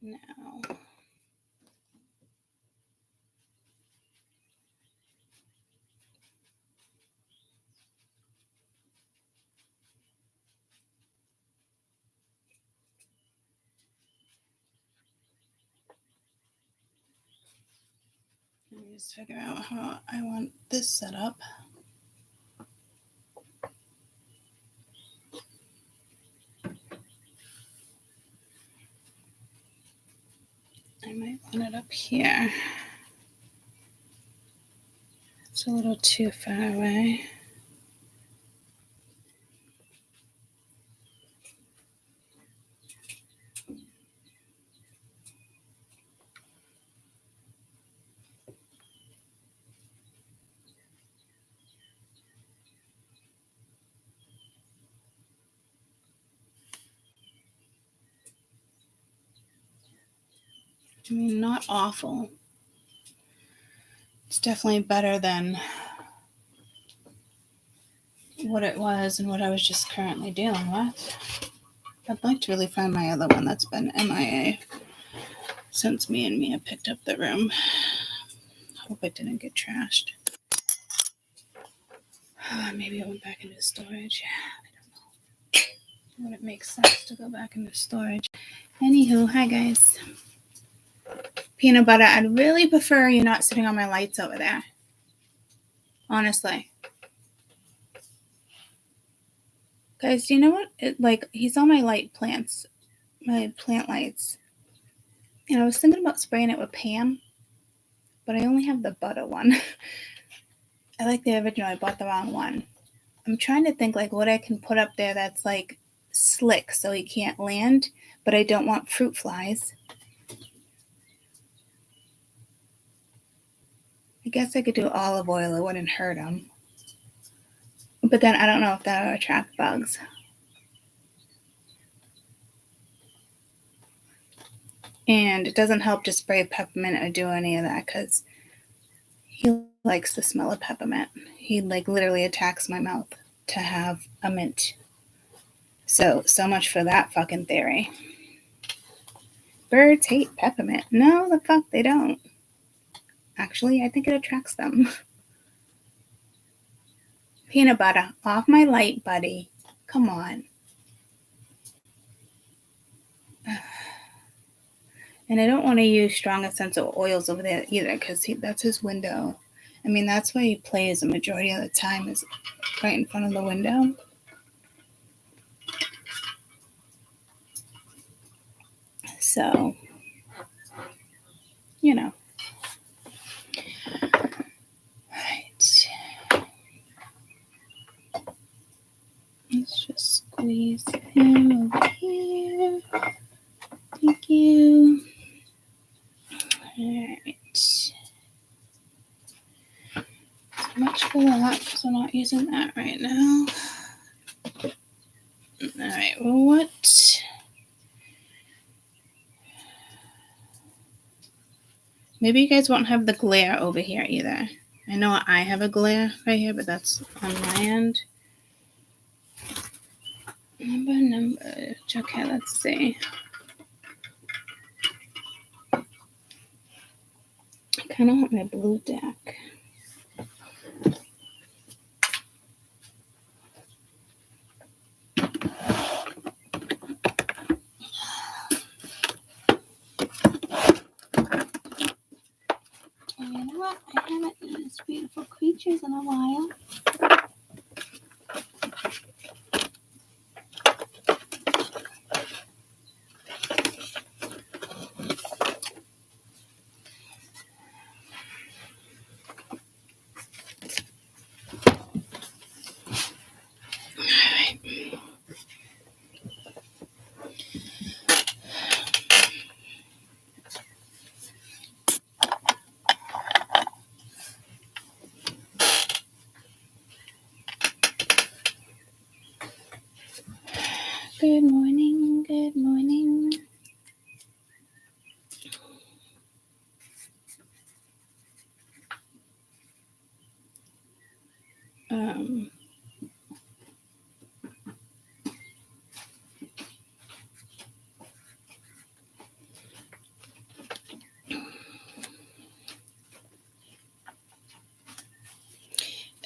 Now, let me just figure out how I want this set up. I might want it up here. It's a little too far away. I mean, not awful. It's definitely better than what it was and what I was just currently dealing with. I'd like to really find my other one that's been MIA since me and Mia picked up the room. Hope it didn't get trashed. Maybe it went back into storage. I don't know. Would it make sense to go back into storage? Anywho, hi guys. Peanut butter, I'd really prefer you not sitting on my lights over there. Honestly. Guys, do you know what? He's on my light plants. My plant lights. And I was thinking about spraying it with Pam. But I only have the butter one. I like the original. I bought the wrong one. I'm trying to think what I can put up there that's slick so he can't land. But I don't want fruit flies. I guess I could do olive oil. It wouldn't hurt him. But then I don't know if that would attract bugs. And it doesn't help to spray peppermint or do any of that because he likes the smell of peppermint. He literally attacks my mouth to have a mint. So much for that fucking theory. Birds hate peppermint. No, the fuck they don't. Actually, I think it attracts them. Peanut butter, off my light, buddy. Come on. And I don't want to use strong essential oils over there either because that's his window. I mean, that's why he plays the majority of the time is right in front of the window. So, you know. Right. Let's just squeeze him over here. Thank you. Alright. So much for that because I'm not using that right now. Alright, well, what? Maybe you guys won't have the glare over here either. I know I have a glare right here, but that's on my end. Number. Okay, let's see. I kind of want my blue deck. And you know what? I haven't used beautiful creatures in a while. Good morning, good morning.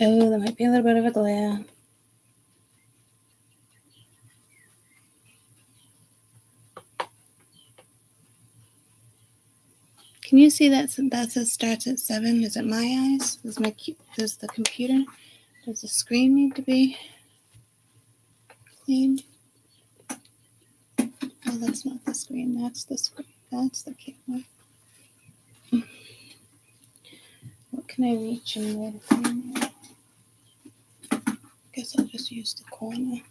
Oh, there might be a little bit of a glare. Can you see that says starts at 7? Is it my eyes? Does the computer, does the screen need to be cleaned? Oh, that's not the screen. That's the screen. That's the camera. What can I reach in there? Guess I'll just use the corner.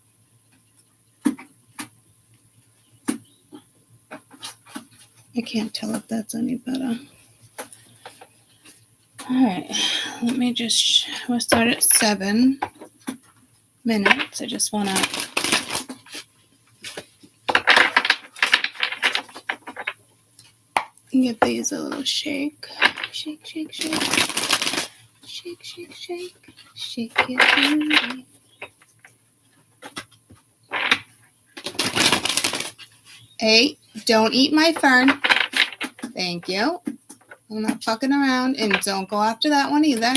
I can't tell if that's any better. All right, let me just, we'll start at 7 minutes. I just want to give these a little shake. Shake, shake, shake. Shake, shake, shake. Shake it, baby. Hey, don't eat my fern. Thank you. I'm not fucking around, and don't go after that one either.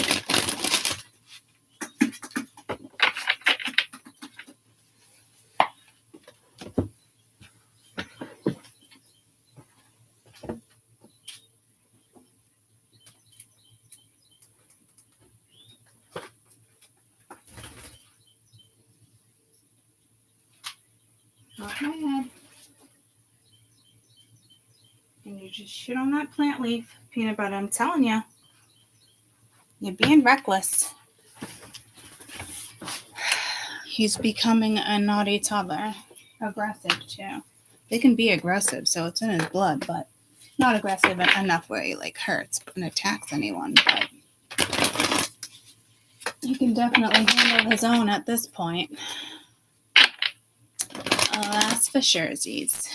Off my head. And you just shit on that plant leaf, peanut butter. I'm telling you. You're being reckless. He's becoming a naughty toddler. Aggressive, too. They can be aggressive, so it's in his blood, but not aggressive enough where he, hurts and attacks anyone. But he can definitely handle his own at this point. That's for surezies.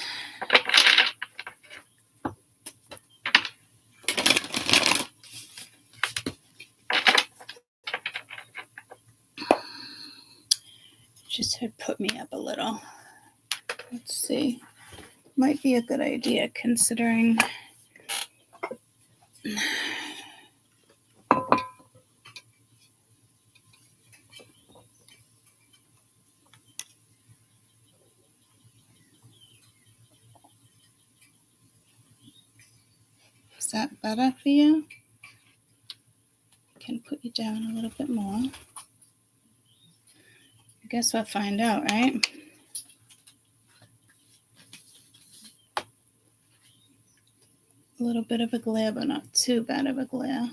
Just had put me up a little. Let's see. Might be a good idea considering is that better for you? Can put you down a little bit more. I guess we'll find out, right? A little bit of a glare, but not too bad of a glare.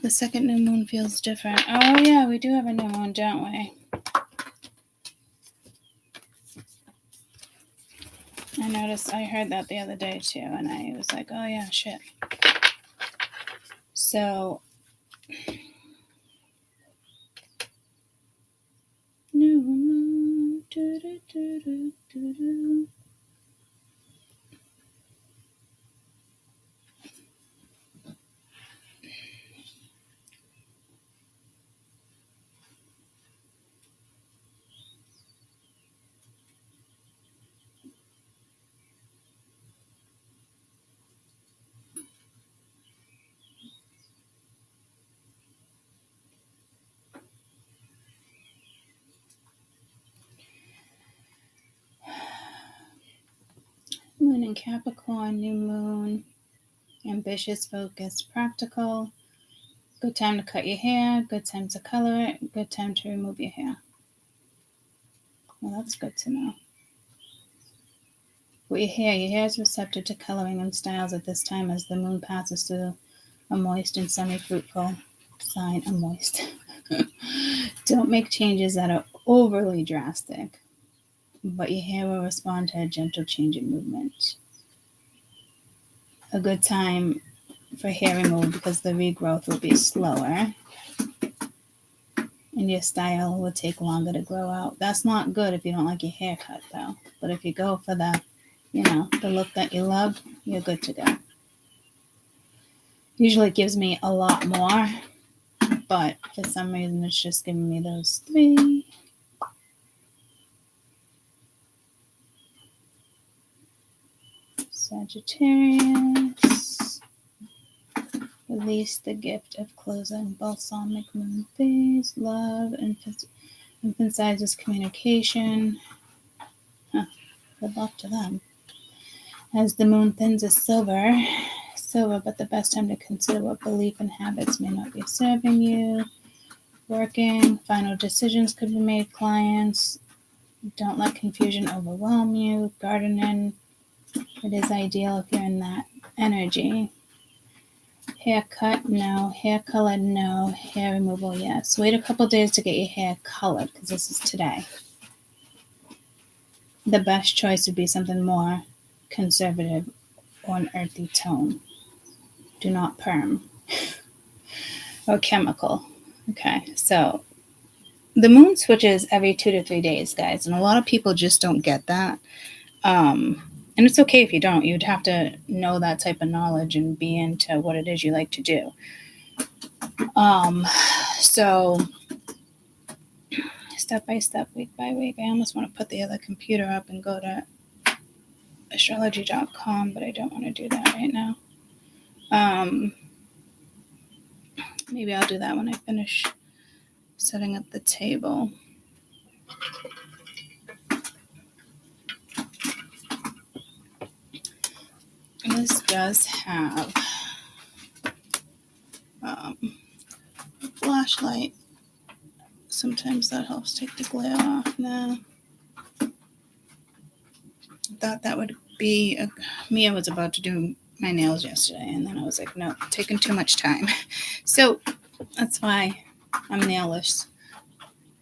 The second new moon feels different. Oh, yeah, we do have a new moon, don't we? I noticed, I heard that the other day, too, and I was like, oh, yeah, shit. So, new moon, do-do-do-do-do-do. Moon in Capricorn, new moon, ambitious, focused, practical. Good time to cut your hair, good time to color it, good time to remove your hair. Well, that's good to know. With your hair is receptive to coloring and styles at this time as the moon passes through a moist and semi-fruitful sign. Don't make changes that are overly drastic, but your hair will respond to a gentle change in movement. A good time for hair removal because the regrowth will be slower and your style will take longer to grow out. That's not good if you don't like your hair cut, though. But if you go for the look that you love, you're good to go. Usually it gives me a lot more, but for some reason it's just giving me those 3. Sagittarius. Release the gift of closing. Balsamic moon phase. Love. Emphasizes communication. Good luck to them. As the moon thins is silver, but the best time to consider what belief and habits may not be serving you. Working. Final decisions could be made. Clients. Don't let confusion overwhelm you. Gardening. It is ideal if you're in that energy. Haircut, no. Hair color, no. Hair removal, yes. Wait a couple days to get your hair colored because this is today. The best choice would be something more conservative or an earthy tone. Do not perm or chemical. Okay, so the moon switches every 2 to 3 days, guys, and a lot of people just don't get that. And it's okay if you don't. You'd have to know that type of knowledge and be into what it is you like to do. So step by step, week by week. I almost want to put the other computer up and go to astrology.com, but I don't want to do that right now. Maybe I'll do that when I finish setting up the table. This does have a flashlight. Sometimes that helps take the glare off. Now, I thought that would be Mia was about to do my nails yesterday, and then I was like, no, taking too much time. So that's why I'm nailless.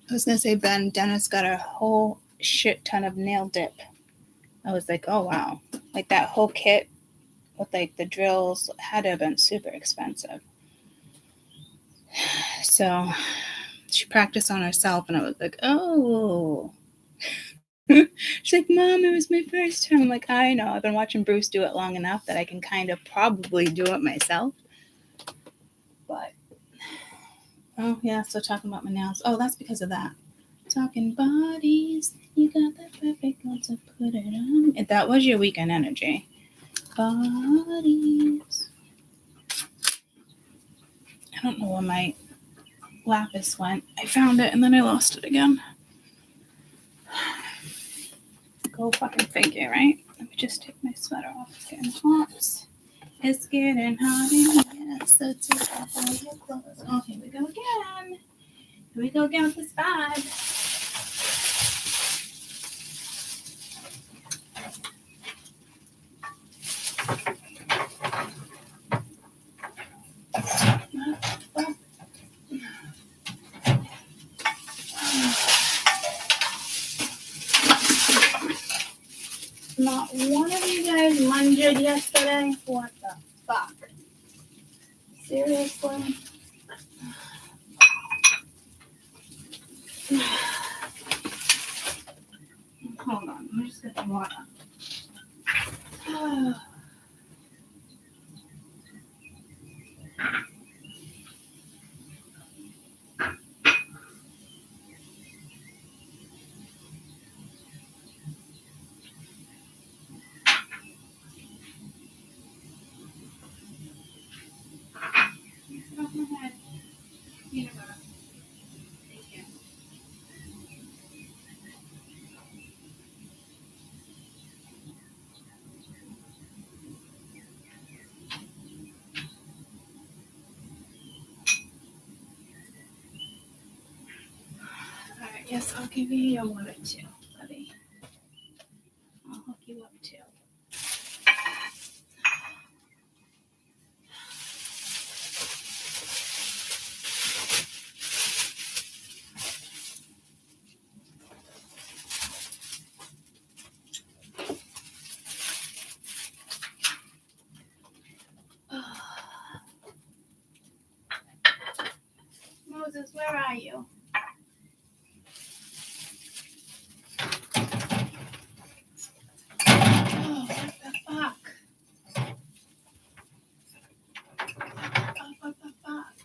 I was gonna say Dennis got a whole shit ton of nail dip. I was like, oh wow, like that whole kit with like the drills had to have been super expensive. So she practiced on herself, and I was like, oh. She's like, Mom, it was my first time. I'm like, I know. I've been watching Bruce do it long enough that I can kind of probably do it myself. But, oh, yeah, so talking about my nails. Oh, that's because of that. Talking bodies. You got that perfect one to put it on. And that was your weekend energy. Bodies. I don't know where my lapis went. I found it and then I lost it again. Go fucking figure, right? Let me just take my sweater off. It's getting hot. It's getting hot in here, so take off all your clothes. Oh, here we go again. Here we go again with this vibe. Not one of you guys mungered yesterday? What the fuck? Seriously? Hold on, let me just get the water. Alright, yes, I'll give you your water too, buddy. I'll hook you up too. Moses, where are you? Oh, what the fuck? What the fuck?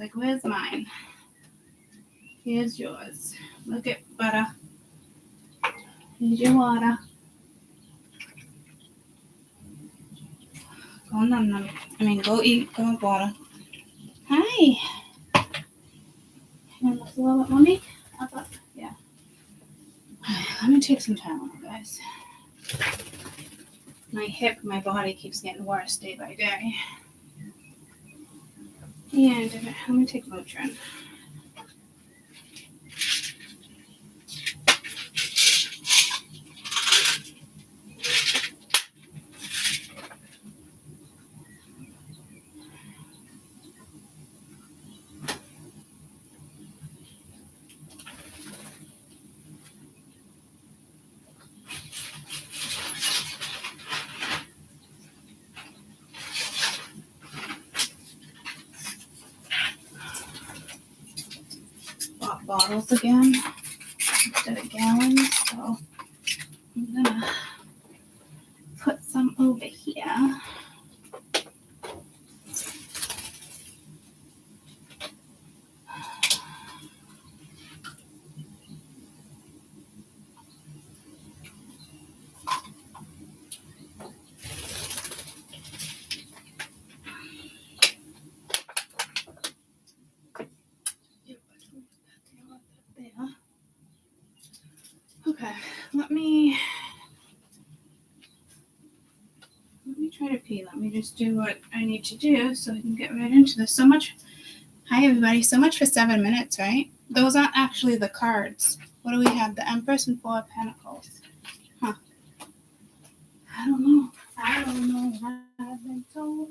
Like, where's mine? Here's yours. Look at butter. Here's your water. Go num num. Go eat. Go have water. Hi. You want to look a little bit, Mommy? Yeah. Let me take some Tylenol, guys. My body keeps getting worse day by day. And let me take Motrin. Bought bottles again instead of gallons, so I'm gonna put some over here. Okay, let me try to pee. Let me just do what I need to do so we can get right into this. Hi everybody, so much for 7 minutes, right? Those aren't actually the cards. What do we have? The Empress and Four of Pentacles. Huh. I don't know what I've been told.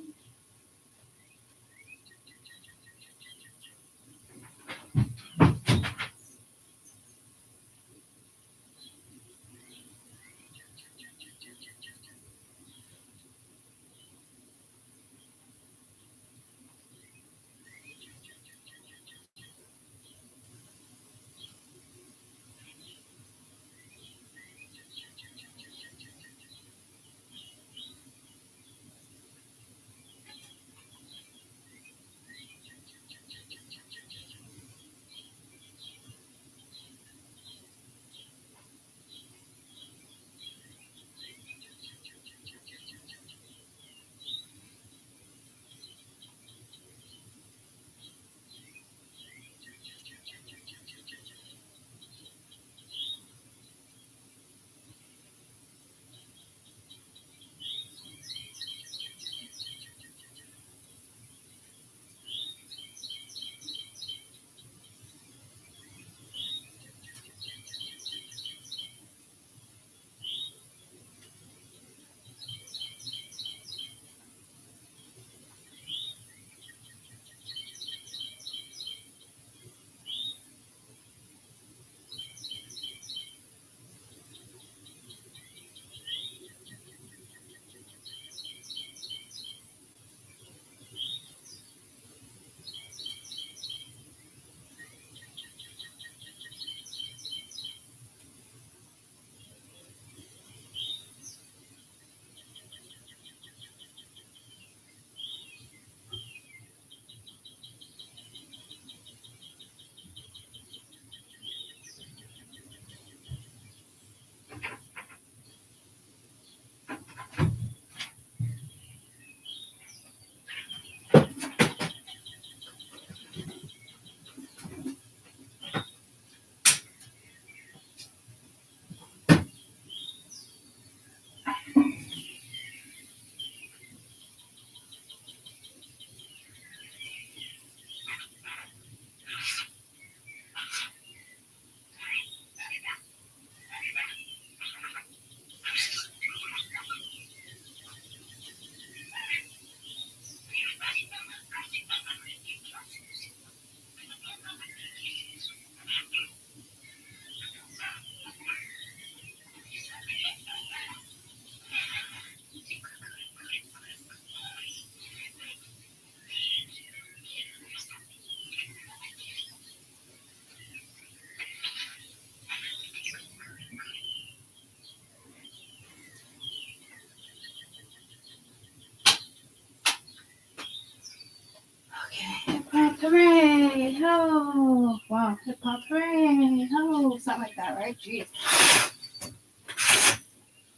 ho. Wow, hip hop, hooray, ho. Something like that, right? Jeez.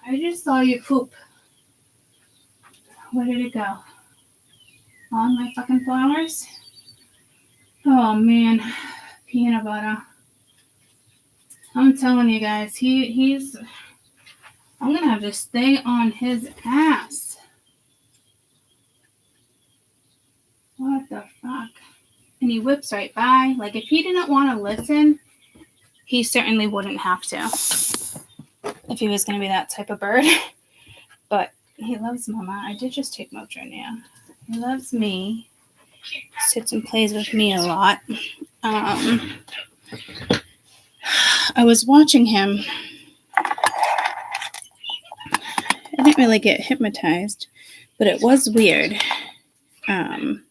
I just saw you poop. Where did it go? On my fucking flowers? Oh man, peanut butter. I'm telling you guys, he's. I'm gonna have to stay on his ass. What the fuck? And he whips right by. Like, if he didn't want to listen, he certainly wouldn't have to. If he was gonna be that type of bird. But he loves Mama. I did just take Motrin, yeah. He loves me. Sits and plays with me a lot. I was watching him. I didn't really get hypnotized, but it was weird. And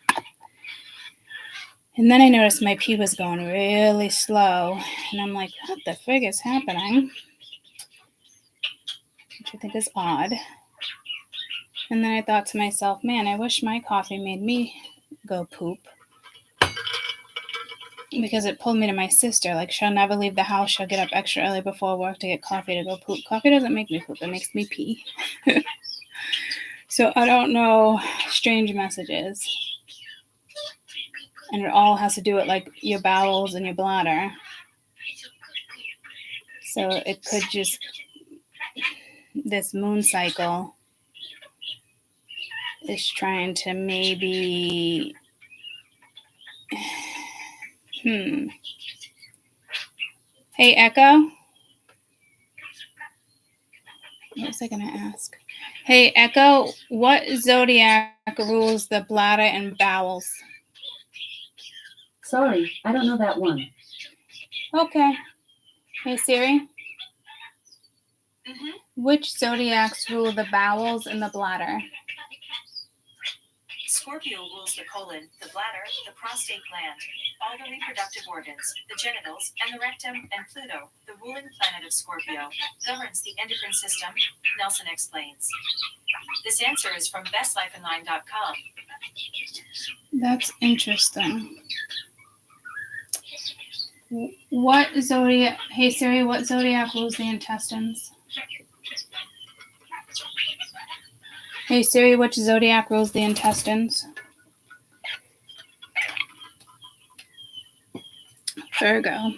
then I noticed my pee was going really slow, and I'm like, what the frig is happening? Which I think is odd. And then I thought to myself, man, I wish my coffee made me go poop. Because it pulled me to my sister. Like, she'll never leave the house. She'll get up extra early before work to get coffee to go poop. Coffee doesn't make me poop. It makes me pee. So I don't know strange messages. And it all has to do with, like, your bowels and your bladder. So it could just... This moon cycle is trying to maybe... Hey, Echo? What was I going to ask? Hey, Echo, what zodiac rules the bladder and bowels? Sorry, I don't know that one. Okay. Hey, Siri? Mm-hmm. Which zodiacs rule the bowels and the bladder? Scorpio rules the colon, the bladder, the prostate gland, all the reproductive organs, the genitals, and the rectum, and Pluto, the ruling planet of Scorpio, governs the endocrine system, Nelson explains. This answer is from bestlifeonline.com. That's interesting. What zodiac... Hey, Siri, what zodiac rules the intestines? Hey, Siri, which zodiac rules the intestines? Virgo.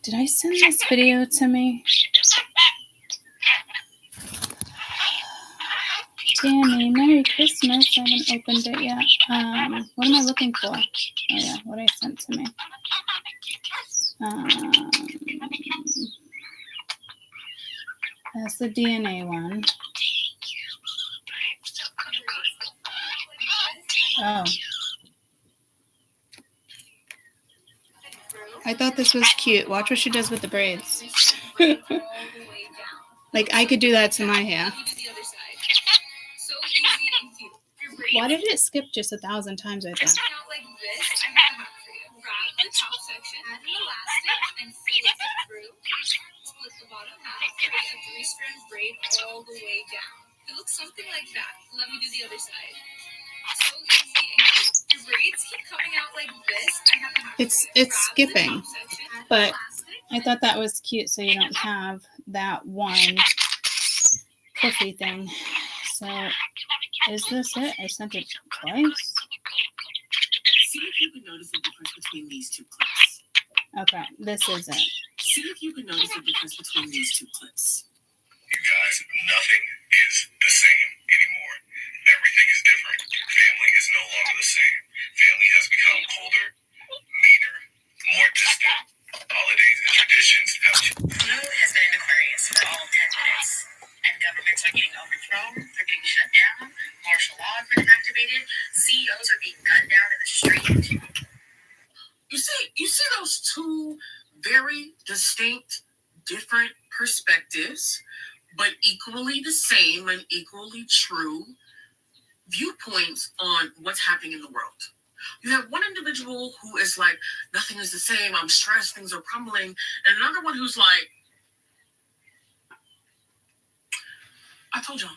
Did I send this video to me? Tammy, Merry Christmas. I haven't opened it yet. What am I looking for? Oh, yeah, what I sent to me. That's the DNA one. Oh. I thought this was cute. Watch what she does with the braids. Like, I could do that to my hair. Why did it skip just 1,000 times right there? All the way down. It looks something like that. Let me do the other side. So easy and cute. Your braids keep coming out like this. It's skipping, but I thought that was cute, so you don't have that one puffy thing. So, is this it? I sent it twice. See if you can notice the difference between these two clips. Okay, this is it. See if you can notice the difference between these two clips. You guys, nothing is the same anymore. Everything is different. Family is no longer the same. Family has become colder, meaner, more distant. Holidays and traditions have... Blue has been in Aquarius for all of 10 minutes. And governments are getting overthrown. They're getting shut down. Martial law has been activated. CEOs are being gunned down in the street. You see those two very distinct, different perspectives, but equally the same and equally true viewpoints on what's happening in the world. You have one individual who is like, nothing is the same, I'm stressed, things are crumbling, and another one who's like, I told you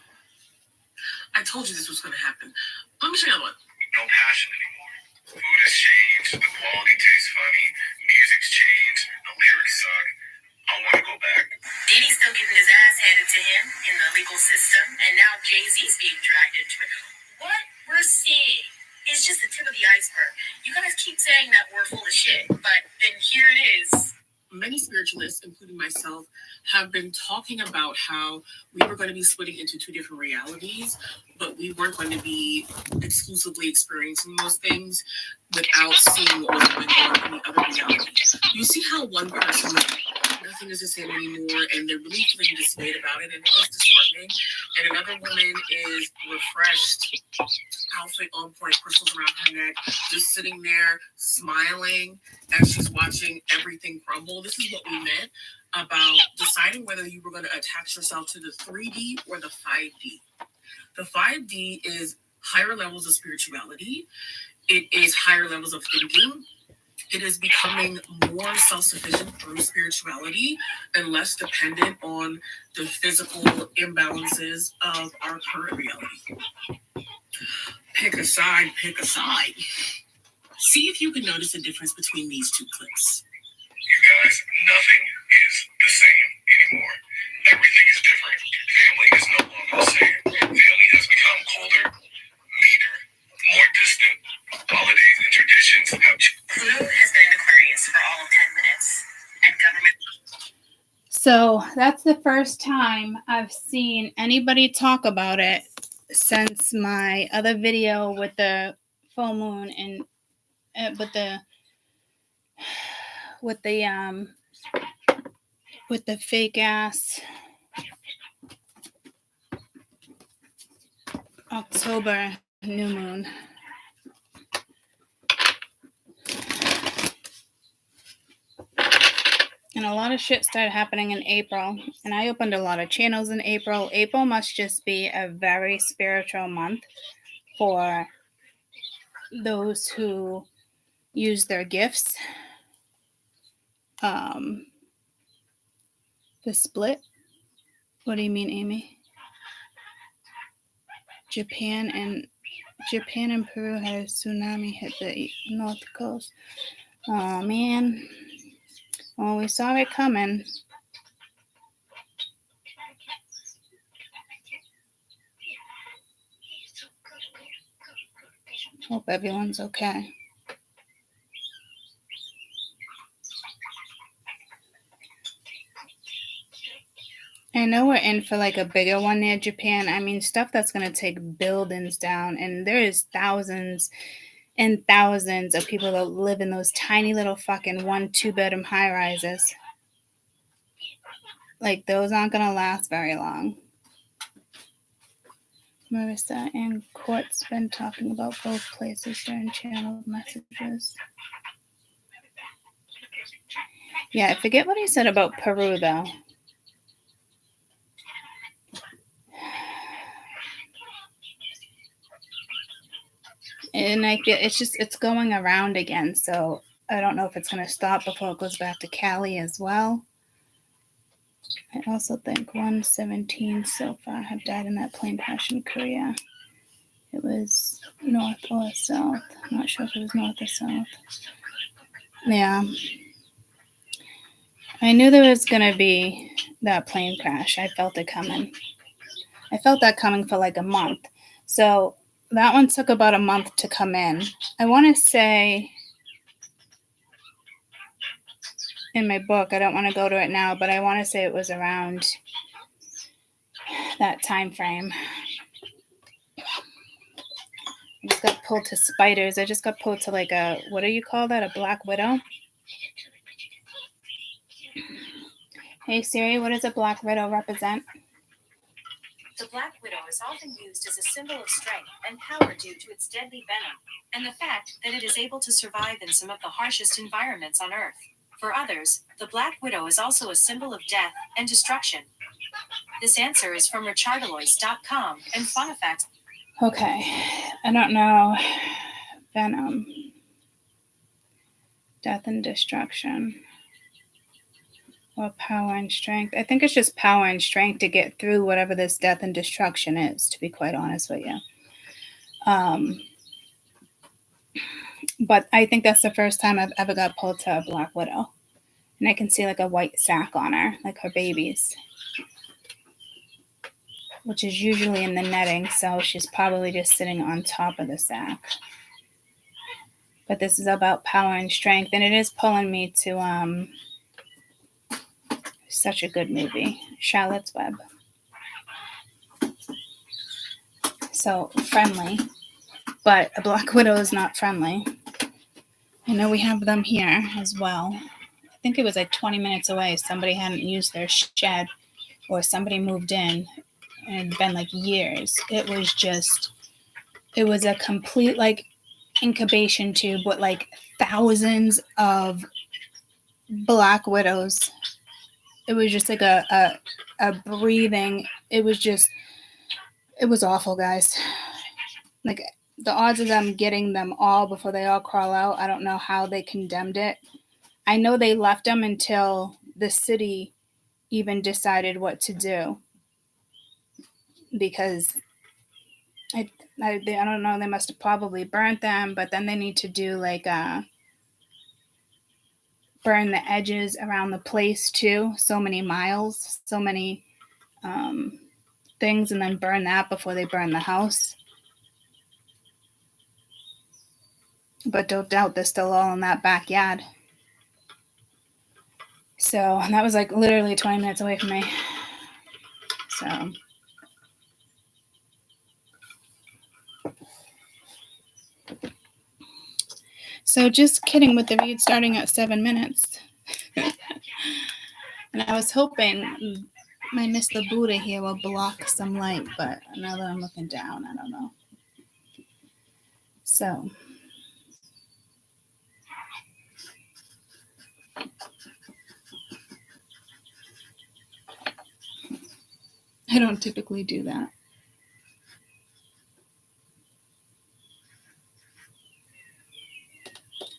this was going to happen. Let me show you another one. No passion anymore. Food has changed, the quality tastes funny, music's changed, the lyrics suck. I want to go back. Diddy's still getting his ass handed to him in the legal system, and now Jay-Z's being dragged into it. What we're seeing is just the tip of the iceberg. You guys keep saying that we're full of shit, but then here it is. Many spiritualists, including myself, have been talking about how we were going to be splitting into two different realities, but we weren't going to be exclusively experiencing those things without seeing what was going on in the other reality. You see how one person, nothing is the same anymore, and they're really feeling dismayed about it, and it is disheartening. And another woman is refreshed, outfit on point, crystals around her neck, just sitting there smiling as she's watching everything crumble. This is what we meant about deciding whether you were going to attach yourself to the 3D or the 5D. The 5D is higher levels of spirituality. It is higher levels of thinking. It is becoming more self-sufficient through spirituality and less dependent on the physical imbalances of our current reality. Pick a side, pick a side. See if you can notice a difference between these two clips. You guys, nothing is the same anymore. Everything is different. Family is no longer the same. Family has become colder, meaner, more distant. Holidays and traditions have changed. Pluto has been in Aquarius for all of 10 minutes, and government. So that's the first time I've seen anybody talk about it since my other video with the full moon and with the fake ass October new moon. And a lot of shit started happening in April. And I opened a lot of channels in April. April must just be a very spiritual month for those who use their gifts. The split? What do you mean, Amy? Japan and Peru had a tsunami hit the north coast. Oh, man. Well, we saw it coming. Hope everyone's okay. I know we're in for like a bigger one near Japan. I mean, stuff that's going to take buildings down. And there is thousands and thousands of people that live in those tiny little fucking 1-2 bedroom high rises. Like, those aren't going to last very long. Marissa and Court's been talking about both places during channel messages. Yeah, I forget what he said about Peru, though. And I feel it's going around again, so I don't know if it's going to stop before it goes back to Cali as well. I also think 117 so far have died in that plane crash in Korea. It was north or south. I'm not sure if it was north or south. Yeah. I knew there was going to be that plane crash. I felt it coming. I felt that coming for like a month. So that one took about a month to come in. I want to say in my book, I don't want to go to it now, but I want to say it was around that time frame. I just got pulled to spiders. I just got pulled to like a, what do you call that? A black widow? Hey Siri, what does a black widow represent? The black widow is often used as a symbol of strength and power due to its deadly venom, and the fact that it is able to survive in some of the harshest environments on Earth. For others, the black widow is also a symbol of death and destruction. This answer is from richardalois.com and fun effects. Okay, I don't know. Venom. Death and destruction. Or power and strength. I think it's just power and strength to get through whatever this death and destruction is, to be quite honest with you. But I think that's the first time I've ever got pulled to a black widow. And I can see like a white sack on her, like her baby's, which is usually in the netting, so she's probably just sitting on top of the sack. But this is about power and strength, and it is pulling me to such a good movie, Charlotte's Web. So friendly, but a black widow is not friendly. I know we have them here as well. I think it was like 20 minutes away. Somebody hadn't used their shed, or somebody moved in, and it had been like years. It was a complete like incubation tube with like thousands of black widows. It was just like a breathing. It was awful, guys. Like the odds of them getting them all before they all crawl out, I don't know how they condemned it. I know they left them until the city even decided what to do, because I don't know, they must have probably burnt them, but then they need to do like burn the edges around the place too, so many miles, so many things, and then burn that before they burn the house. But don't doubt they're still all in that backyard. So that was like literally 20 minutes away from me. So just kidding with the read starting at 7 minutes. And I was hoping my Mr. Buddha here will block some light, but now that I'm looking down, I don't know. So I don't typically do that.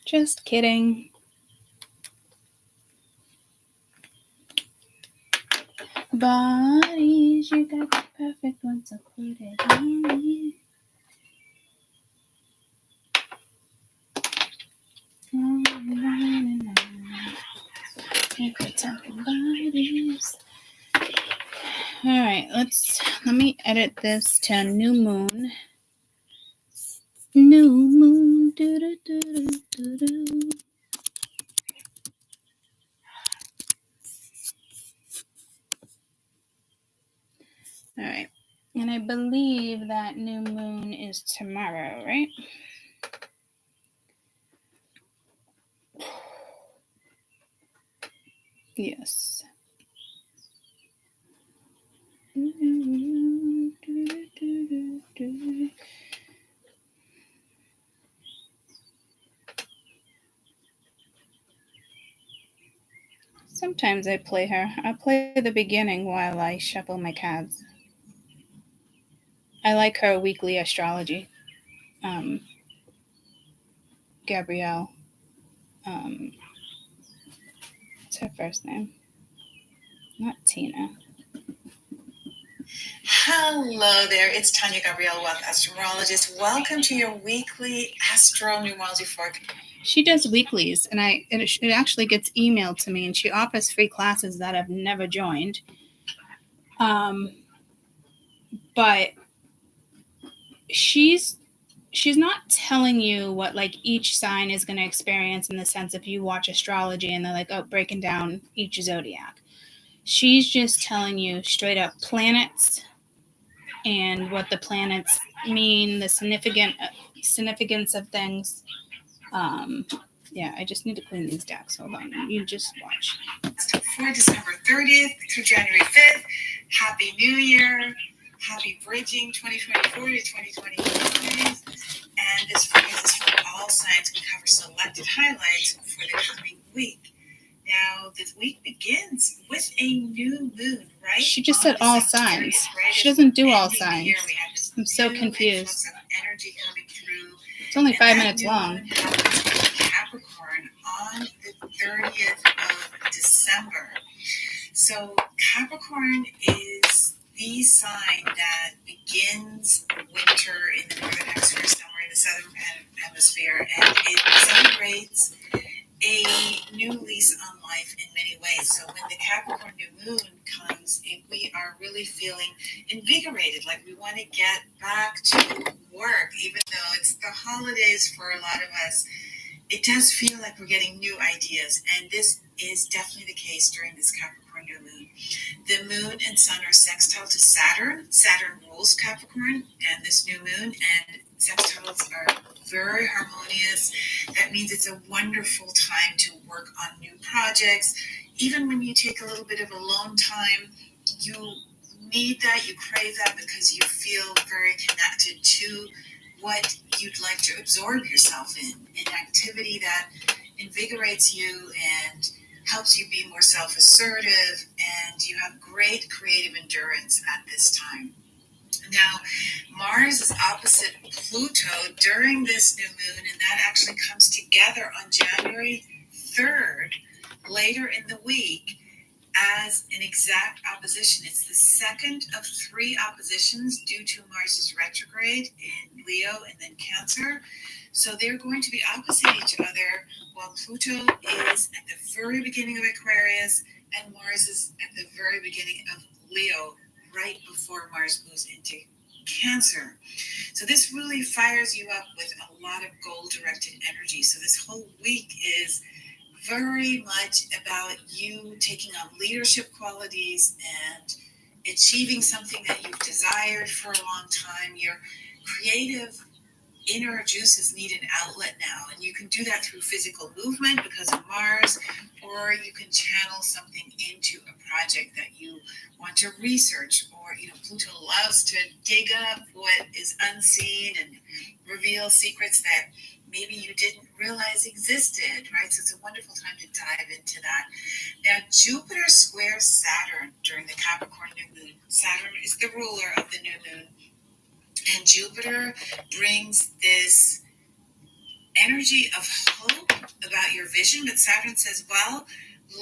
Just kidding. Bodies, you got the perfect one, so put it on me. Bodies. All right, let me edit this to new moon. New moon. Do-do-do-do-do-do. All right, and I believe that new moon is tomorrow, right? Yes. Sometimes I play her. I play the beginning while I shuffle my cards. I like her weekly astrology. Gabrielle. What's her first name? Not Tina. Hello there, it's Tanya Gabrielle, Wealth Astrologist. Welcome to your weekly Astro Numerology forecast. She does weeklies, and it actually gets emailed to me, and she offers free classes that I've never joined. But she's not telling you what like each sign is going to experience in the sense if you watch astrology and they're like, oh, breaking down each zodiac. She's just telling you straight up planets and what the planets mean, the significance of things. Yeah, I just need to clean these decks. Hold on. You just watch. For December 30th through January 5th, Happy New Year. Happy bridging 2024 to 2025. And this phrase is for all signs. We cover selected highlights for the coming week. Now, this week begins with a new moon, right? She just said all signs. She doesn't do all signs. I'm so confused. Energy coming through. It's only 5 minutes long. Capricorn on the 30th of December. So Capricorn is the sign that begins winter in the northern hemisphere, summer in the southern hemisphere, and it celebrates a new lease on life in many ways. So when the Capricorn new moon comes, we are really feeling invigorated, like we want to get back to work, even though it's the holidays for a lot of us. It does feel like we're getting new ideas, and this is definitely the case during this Capricorn new moon. The moon and sun are sextile to Saturn. Saturn rules Capricorn and this new moon, and sextiles are very harmonious. That means it's a wonderful time to work on new projects. Even when you take a little bit of alone time, you need that, you crave that, because you feel very connected to what you'd like to absorb yourself in, an activity that invigorates you and helps you be more self-assertive, and you have great creative endurance at this time. Now, Mars is opposite Pluto during this new moon, and that actually comes together on January 3rd, later in the week, as an exact opposition. It's the second of 3 oppositions due to Mars's retrograde in Leo and then Cancer. So they're going to be opposite each other, while Pluto is at the very beginning of Aquarius and Mars is at the very beginning of Leo, right before Mars moves into Cancer. So this really fires you up with a lot of goal-directed energy. So this whole week is very much about you taking on leadership qualities and achieving something that you've desired for a long time. Your creative inner juices need an outlet now, and you can do that through physical movement because of Mars, or you can channel something into a project that you want to research, or Pluto loves to dig up what is unseen and reveal secrets that maybe you didn't realize existed, right? So it's a wonderful time to dive into that. Now, Jupiter squares Saturn during the Capricorn new moon. Saturn is the ruler of the new moon, and Jupiter brings this energy of hope about your vision, but Saturn says, well,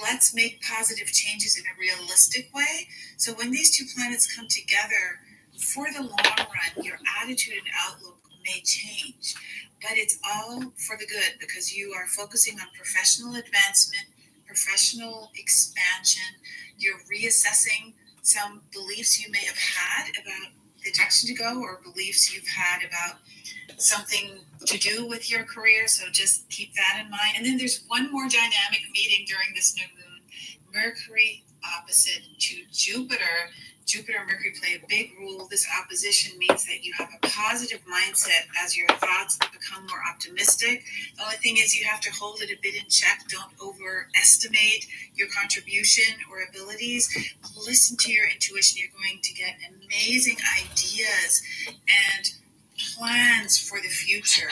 let's make positive changes in a realistic way. So when these 2 planets come together, for the long run, your attitude and outlook may change, but it's all for the good, because you are focusing on professional advancement, professional expansion. You're reassessing some beliefs you may have had about the direction to go, or beliefs you've had about something to do with your career. So just keep that in mind. And then there's one more dynamic meeting during this new moon. Mercury opposite to Jupiter. Jupiter and Mercury play a big role. This opposition means that you have a positive mindset as your thoughts become more optimistic. The only thing is you have to hold it a bit in check. Don't overestimate your contribution or abilities. Listen to your intuition. You're going to get amazing ideas and plans for the future,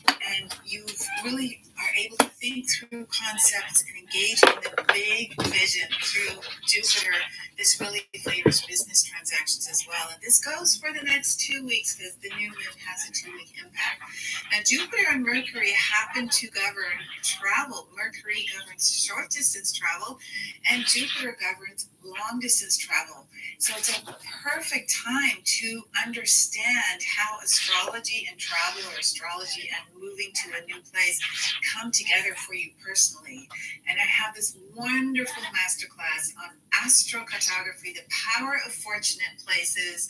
and you really are able to think through concepts and engage in the big vision through Jupiter. This really favors business transactions as well, and this goes for the next 2 weeks because the new moon has a 2-week impact. Now, Jupiter and Mercury happen to govern travel. Mercury governs short distance travel, and Jupiter governs long distance travel. So it's a perfect time to understand how astrology and travel, or astrology and moving to a new place, come together for you personally. And I have this wonderful masterclass on astrocartography, the power of fortunate places.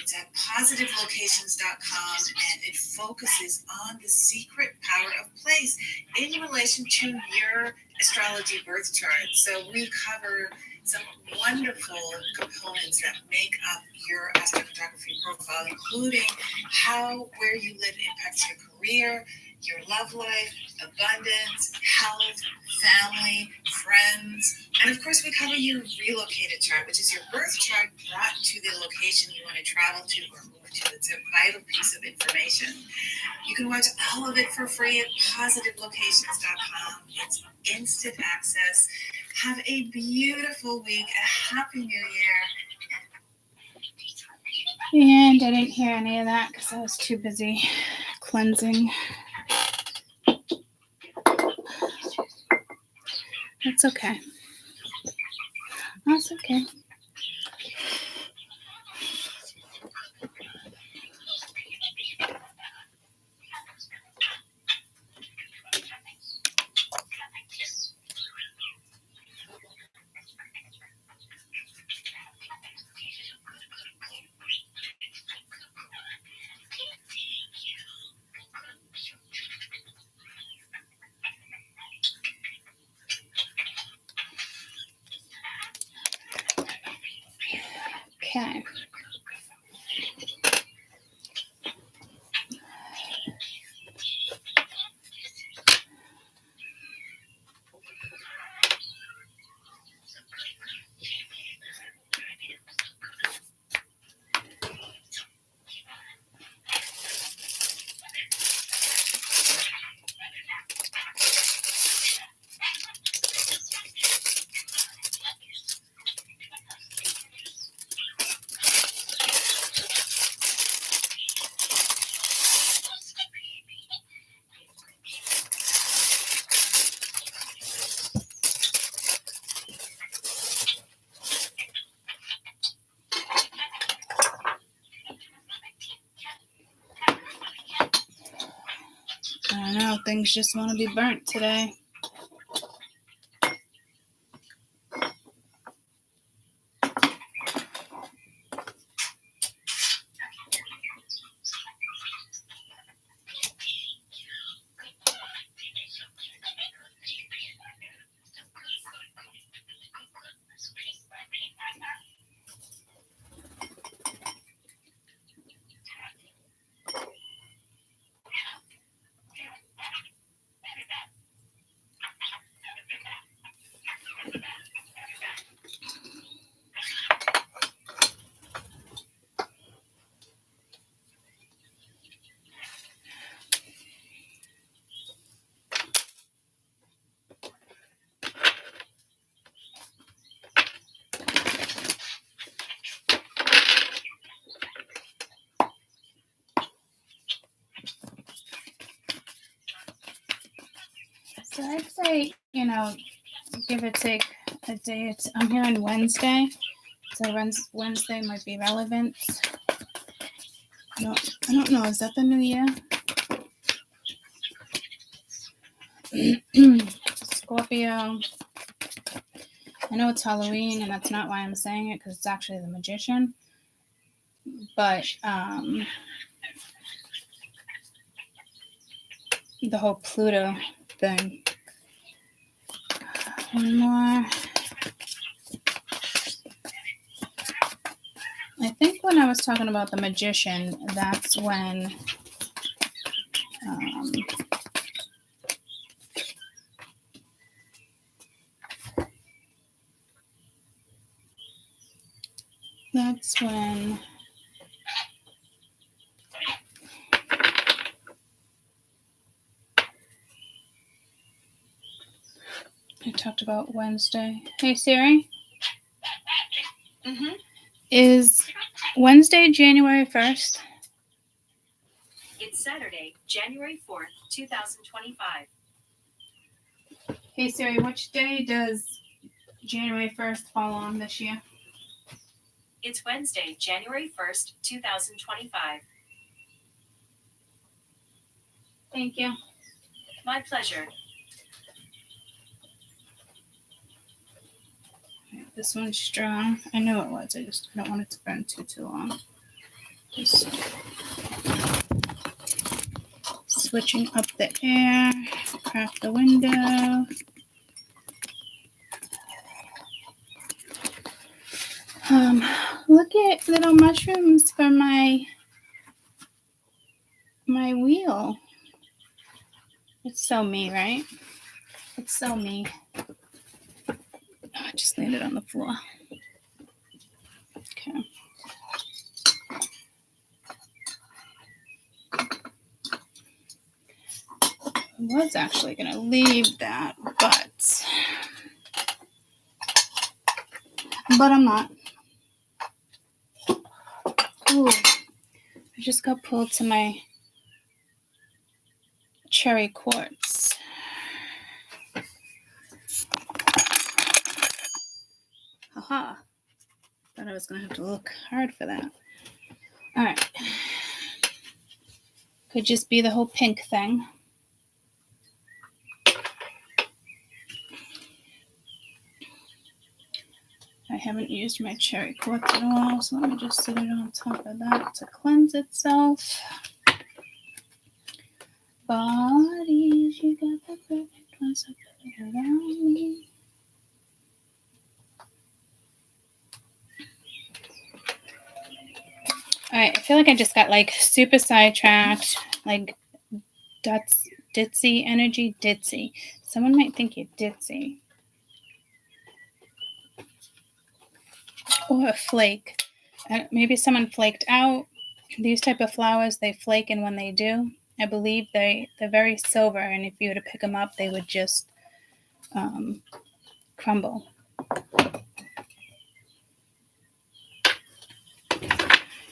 It's at positivelocations.com, and it focuses on the secret power of place in relation to your astrology birth chart. So we cover some wonderful components that make up your astrocartography profile, including how where you live impacts your career, your love life, abundance, health, family, friends, and of course we cover your relocated chart, which is your birth chart brought to the location you want to travel to or move to. It's a vital piece of information. You can watch all of it for free at positivelocations.com. It's instant access. Have a beautiful week. A happy new year. And I didn't hear any of that because I was too busy cleansing. That's okay. That's okay. Okay. I don't know, things just want to be burnt today. So I'd say, give or take a day. I'm here on Wednesday, so Wednesday might be relevant. I don't know. Is that the new year? Scorpio. I know it's Halloween, and that's not why I'm saying it, because it's actually the Magician. But the whole Pluto thing. One more. I think when I was talking about the Magician, that's when I talked about Wednesday. Hey Siri. Mm-hmm. Is Wednesday January 1st? It's Saturday, January 4th, 2025. Hey Siri, which day does January 1st fall on this year? It's Wednesday, January 1st, 2025. Thank you. My pleasure. This one's strong. I knew it was. I don't want it to burn too long. Just switching up the air, crack the window. Look at little mushrooms for my wheel. It's so me, right? It's so me. Oh, I just landed on the floor. Okay. I was actually going to leave that, but I'm not. Ooh, I just got pulled to my cherry quartz. Haha. Thought I was going to have to look hard for that. All right. Could just be the whole pink thing. I haven't used my cherry quartz at all, so let me just sit it on top of that to cleanse itself. Bodies, you got the perfect ones to put around me. I feel like I just got like super sidetracked, like ditzy energy, ditzy. Someone might think you're ditzy. Or a flake. Maybe someone flaked out. These type of flowers, they flake, and when they do, I believe they're very silver, and if you were to pick them up, they would just crumble.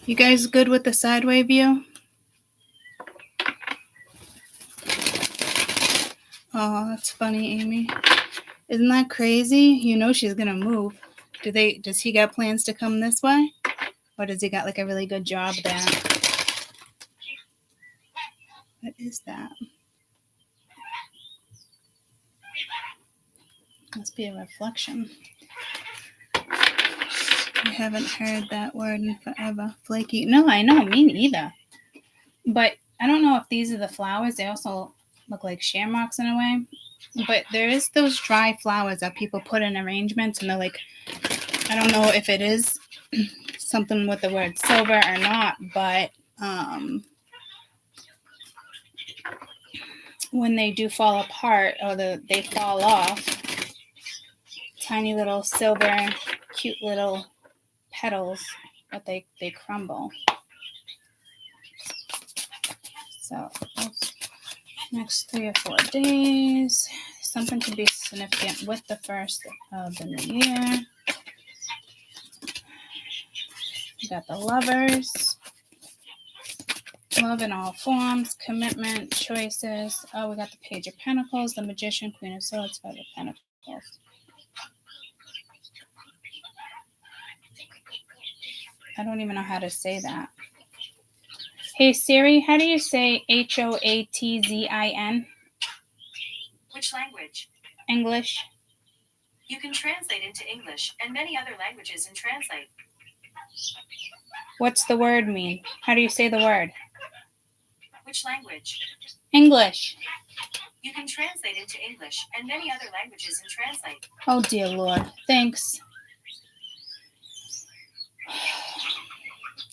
You guys good with the sideway view? Oh, that's funny, Amy. Isn't that crazy? You know she's gonna move. Does he got plans to come this way? Or does he got like a really good job there? What is that? Must be a reflection. I haven't heard that word in forever. Flaky. No, I know. Me neither. But I don't know if these are the flowers. They also look like shamrocks in a way. But there is those dry flowers that people put in arrangements, and they're like, I don't know if it is something with the word silver or not, but when they do fall apart or they fall off, tiny little silver, cute little petals, but they crumble. So next 3 or 4 days, something could be significant with the first of the new year. We got the Lovers. Love in all forms, commitment, choices. Oh, we got the Page of Pentacles, the Magician, Queen of Swords, Five of Pentacles. I don't even know how to say that. Hey Siri, how do you say Hoatzin? Which language? English. You can translate into English and many other languages and translate. What's the word mean? How do you say the word? Which language? English. You can translate into English and many other languages and translate. Oh dear Lord. Thanks.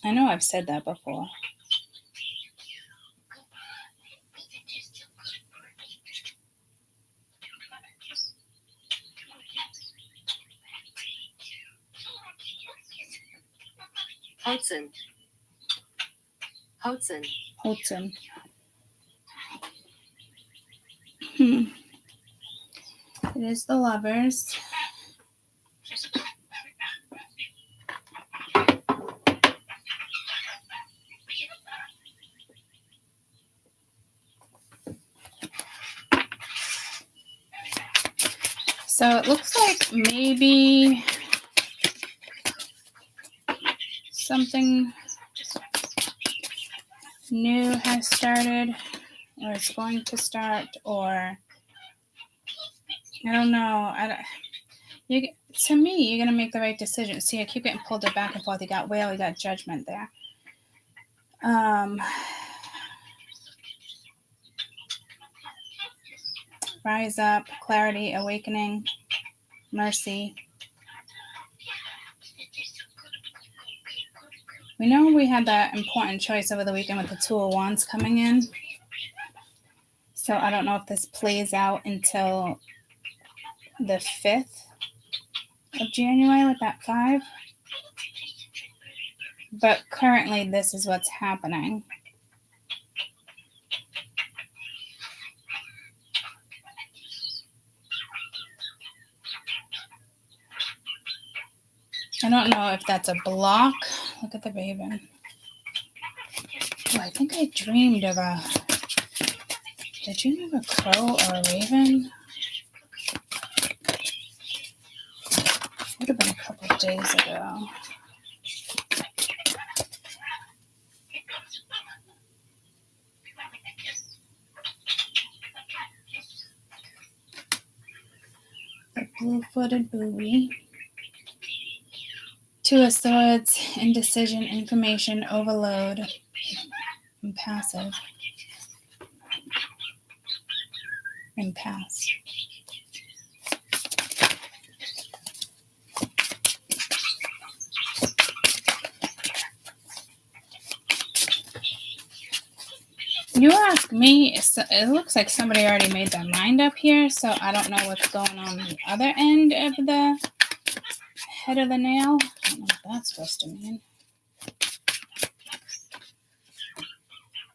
I know I've said that before. Hoatzin. It is the Lovers. So it looks like maybe something new has started, or is going to start, or I don't know. To me, you're gonna make the right decision. See, I keep getting pulled back and forth. You got Whale, you got Judgment there. Rise up, clarity, awakening, mercy. We know we had that important choice over the weekend with the Two of Wands coming in. So I don't know if this plays out until the 5th of January with that 5. But currently this is what's happening. I don't know if that's a block. Look at the Raven. Oh, I think I dreamed of a... Did you dream of a crow or a raven? Would have been a couple of days ago. The blue-footed booby. Two of Swords, indecision, information, overload, and passive. Impasse. You ask me, it looks like somebody already made their mind up here, so I don't know what's going on the other end of the head of the nail. I don't know what that's supposed to mean.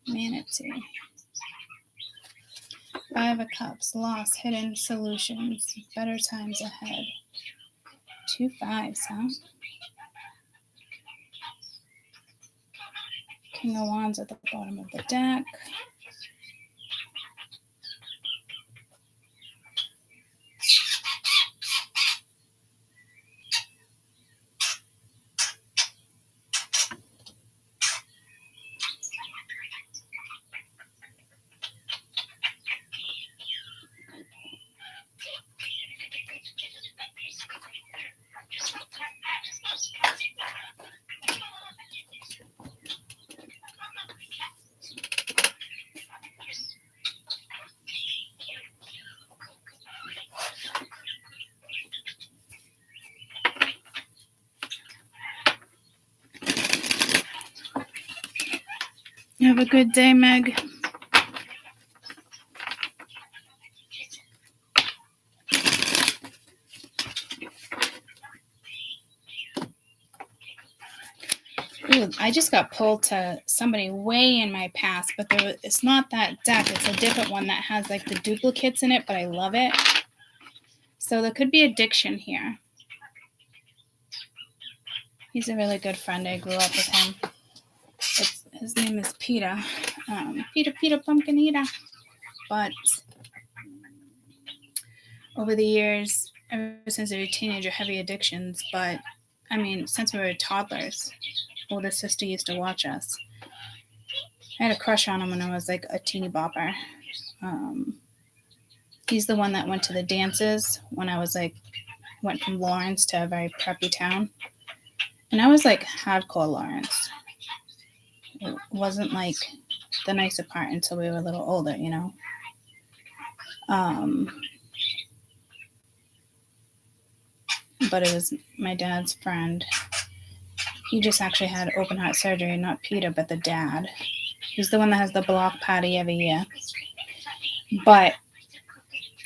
Manatee. 5 of Cups, loss, hidden solutions, better times ahead. 2 5s, huh? King of Wands at the bottom of the deck. Have a good day, Meg. Ooh, I just got pulled to somebody way in my past, but it's not that deck. It's a different one that has like the duplicates in it, but I love it. So there could be addiction here. He's a really good friend. I grew up with him. His name is Peter. Peter Pumpkin Eater. But over the years, ever since we were a teenager, heavy addictions. But I mean, since we were toddlers, older sister used to watch us. I had a crush on him when I was like a teeny bopper. He's the one that went to the dances when I was like, went from Lawrence to a very preppy town. And I was like hardcore Lawrence. It wasn't like the nicer part until we were a little older, you know. But it was my dad's friend. He just actually had open heart surgery, not Peter, but the dad. He's the one that has the block party every year. But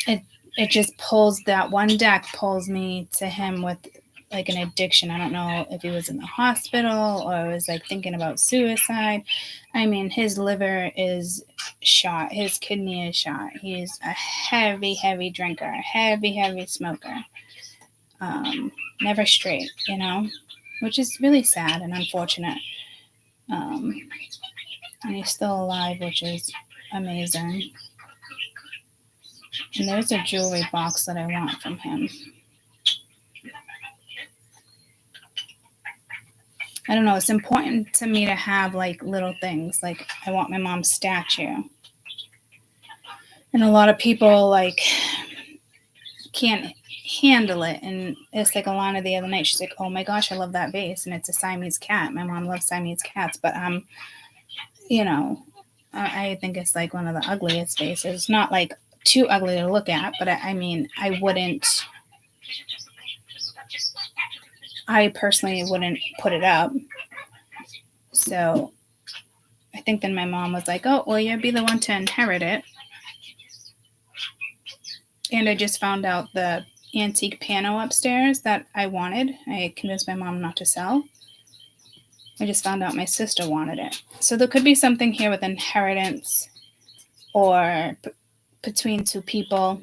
it just pulls, that one deck pulls me to him with like an addiction. I don't know if he was in the hospital or was like thinking about suicide. I mean, his liver is shot. His kidney is shot. He's a heavy, heavy drinker, heavy smoker. Never straight, you know, which is really sad and unfortunate. And he's still alive, which is amazing. And there's a jewelry box that I want from him. I don't know. It's important to me to have like little things. Like I want my mom's statue. And a lot of people like can't handle it. And it's like Alana the other night. She's like, oh my gosh, I love that vase. And it's a Siamese cat. My mom loves Siamese cats. But you know, I think it's like one of the ugliest vases. It's not like too ugly to look at. But I mean, I personally wouldn't put it up. So I think then my mom was like, oh, well, you'll be the one to inherit it. And I just found out the antique piano upstairs that I wanted. I convinced my mom not to sell. I just found out my sister wanted it. So there could be something here with inheritance or between two people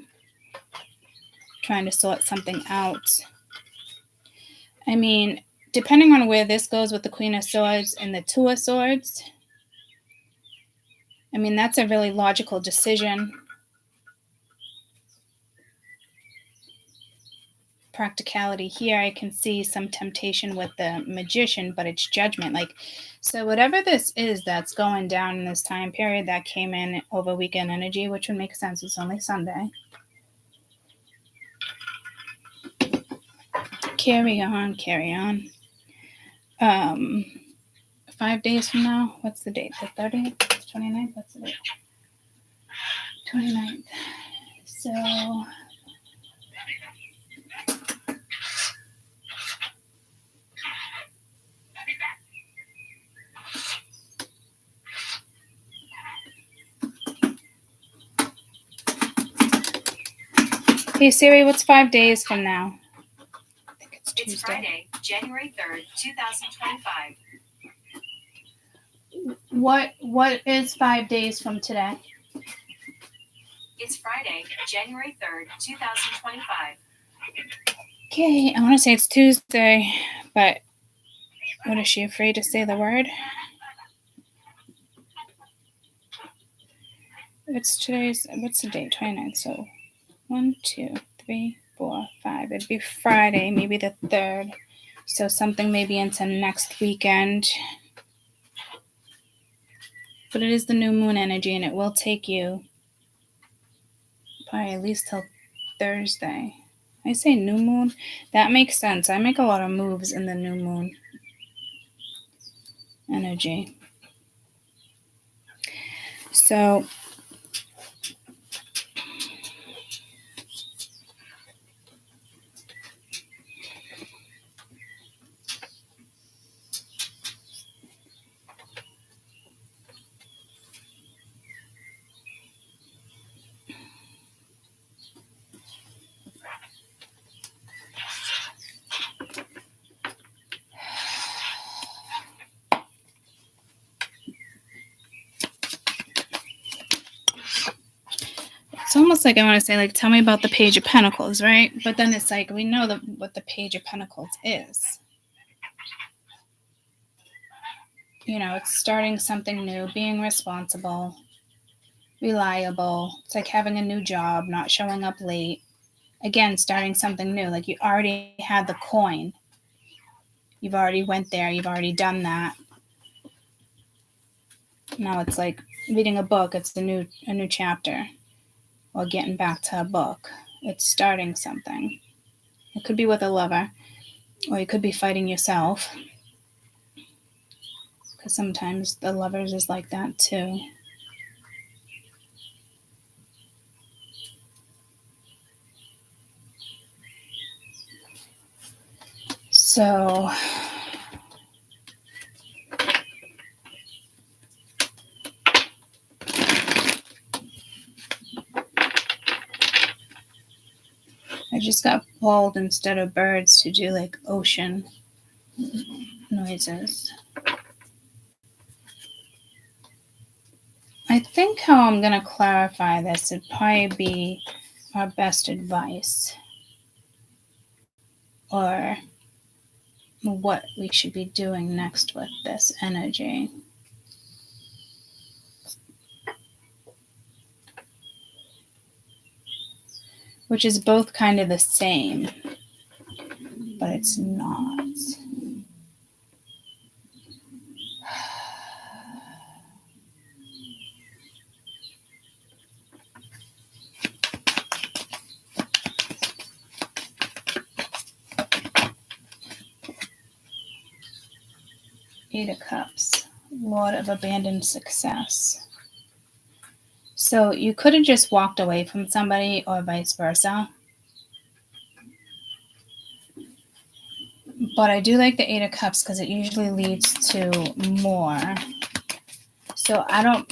trying to sort something out. I mean, depending on where this goes with the Queen of Swords and the Two of Swords, I mean, that's a really logical decision. Practicality here, I can see some temptation with the Magician, but it's judgment. Like, so whatever this is that's going down in this time period that came in over weekend energy, which would make sense. It's only Sunday. Carry on. 5 days from now, what's the date? The 30th? 29th? What's the date? 29th. So Hey Siri, what's 5 days from now? I think it's Tuesday. It's Friday, January 3rd, 2025. What is 5 days from today? It's Friday, January 3rd, 2025. Okay, I want to say it's Tuesday, but what, is she afraid to say the word? What's the date? 29th. So 1, 2, 3, 4, 5. It'd be Friday, maybe the 3rd. So something maybe into next weekend. But it is the new moon energy, and it will take you probably at least till Thursday. I say new moon. That makes sense. I make a lot of moves in the new moon energy. So it's almost like I want to say, like, tell me about the Page of Pentacles, right? But then it's like, we know what the Page of Pentacles is. You know, it's starting something new, being responsible, reliable. It's like having a new job, not showing up late. Again, starting something new. Like, you already had the coin. You've already went there. You've already done that. Now it's like reading a book. It's a new chapter. Or getting back to a book. It's starting something. It could be with a lover, or you could be fighting yourself. Because sometimes the lovers is like that too. So I just got pulled instead of birds to do like ocean noises. I think how I'm going to clarify this would probably be our best advice, or what we should be doing next with this energy. Which is both kind of the same, but it's not. Eight of Cups, Lord of Abandoned Success. So you could have just walked away from somebody, or vice versa. But I do like the Eight of Cups because it usually leads to more. So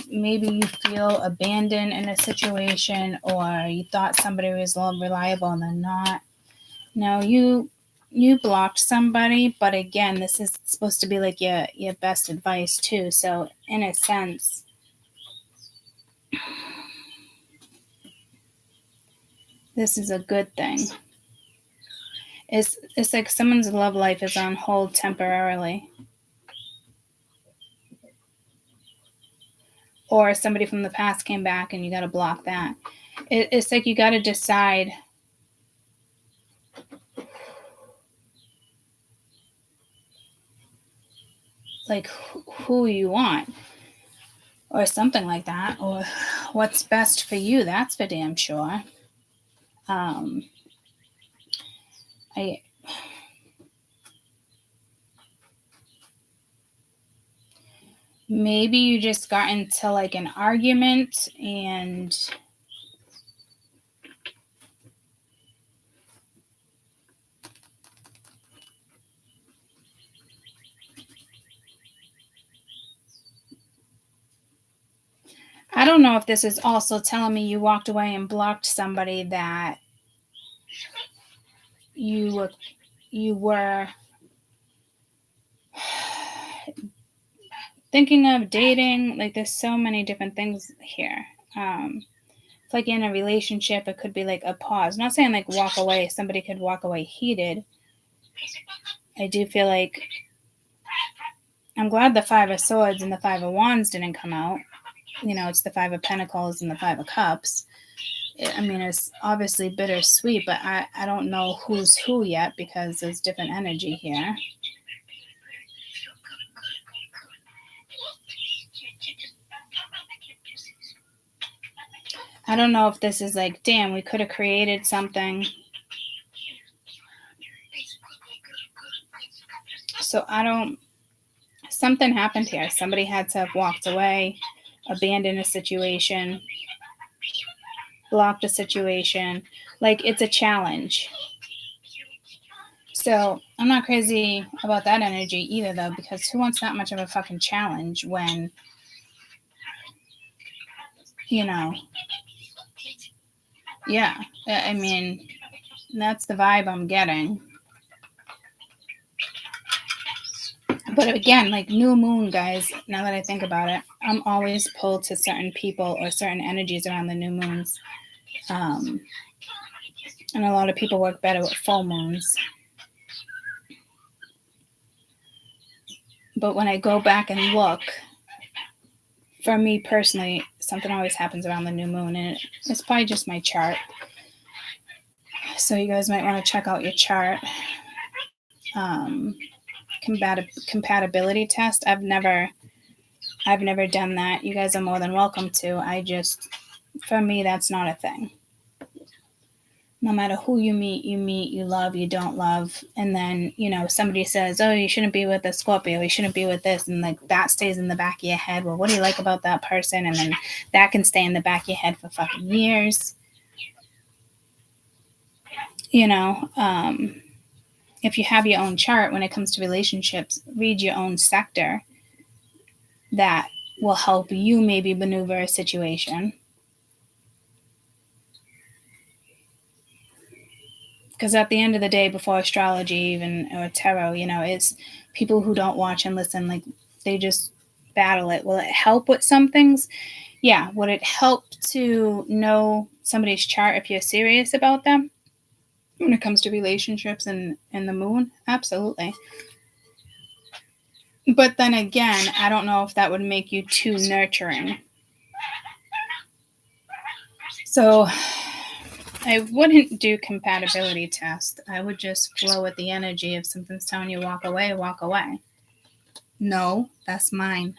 maybe you feel abandoned in a situation, or you thought somebody was reliable and they're not. No, you blocked somebody, but again, this is supposed to be like your best advice too. So in a sense, this is a good thing. It's like someone's love life is on hold temporarily. Or somebody from the past came back and you got to block that. It's like you got to decide like who you want, or something like that, or what's best for you. That's for damn sure. Maybe you just got into like an argument, and I don't know if this is also telling me you walked away and blocked somebody that you were thinking of dating. Like, there's so many different things here. It's like in a relationship, it could be like a pause. I'm not saying like walk away. Somebody could walk away heated. I do feel like I'm glad the Five of Swords and the Five of Wands didn't come out. You know, it's the Five of Pentacles and the Five of Cups. I mean, it's obviously bittersweet, but I don't know who's who yet because there's different energy here. I don't know if this is like, damn, we could have created something. So something happened here. Somebody had to have walked away, abandoned a situation, blocked a situation. Like, it's a challenge. So I'm not crazy about that energy either, though, because who wants that much of a fucking challenge when, you know, yeah, I mean, that's the vibe I'm getting. But again, like new moon, guys, now that I think about it, I'm always pulled to certain people or certain energies around the new moons. And a lot of people work better with full moons. But when I go back and look, for me personally, something always happens around the new moon, and it's probably just my chart. So you guys might want to check out your chart. Compatibility test. I've never done that. You guys are more than welcome to. For me, that's not a thing. No matter who you meet, you love, you don't love. And then, you know, somebody says, oh, you shouldn't be with a Scorpio, you shouldn't be with this. And like that stays in the back of your head. Well, what do you like about that person? And then that can stay in the back of your head for fucking years. You know, if you have your own chart when it comes to relationships, read your own sector. That will help you maybe maneuver a situation. Because at the end of the day, before astrology even or tarot, you know, it's people who don't watch and listen, like they just battle it. Will it help with some things? Yeah. Would it help to know somebody's chart if you're serious about them when it comes to relationships and the moon? Absolutely. But then again, I don't know if that would make you too nurturing. So I wouldn't do compatibility test. I would just flow with the energy. If something's telling you walk away, walk away. No, that's mine.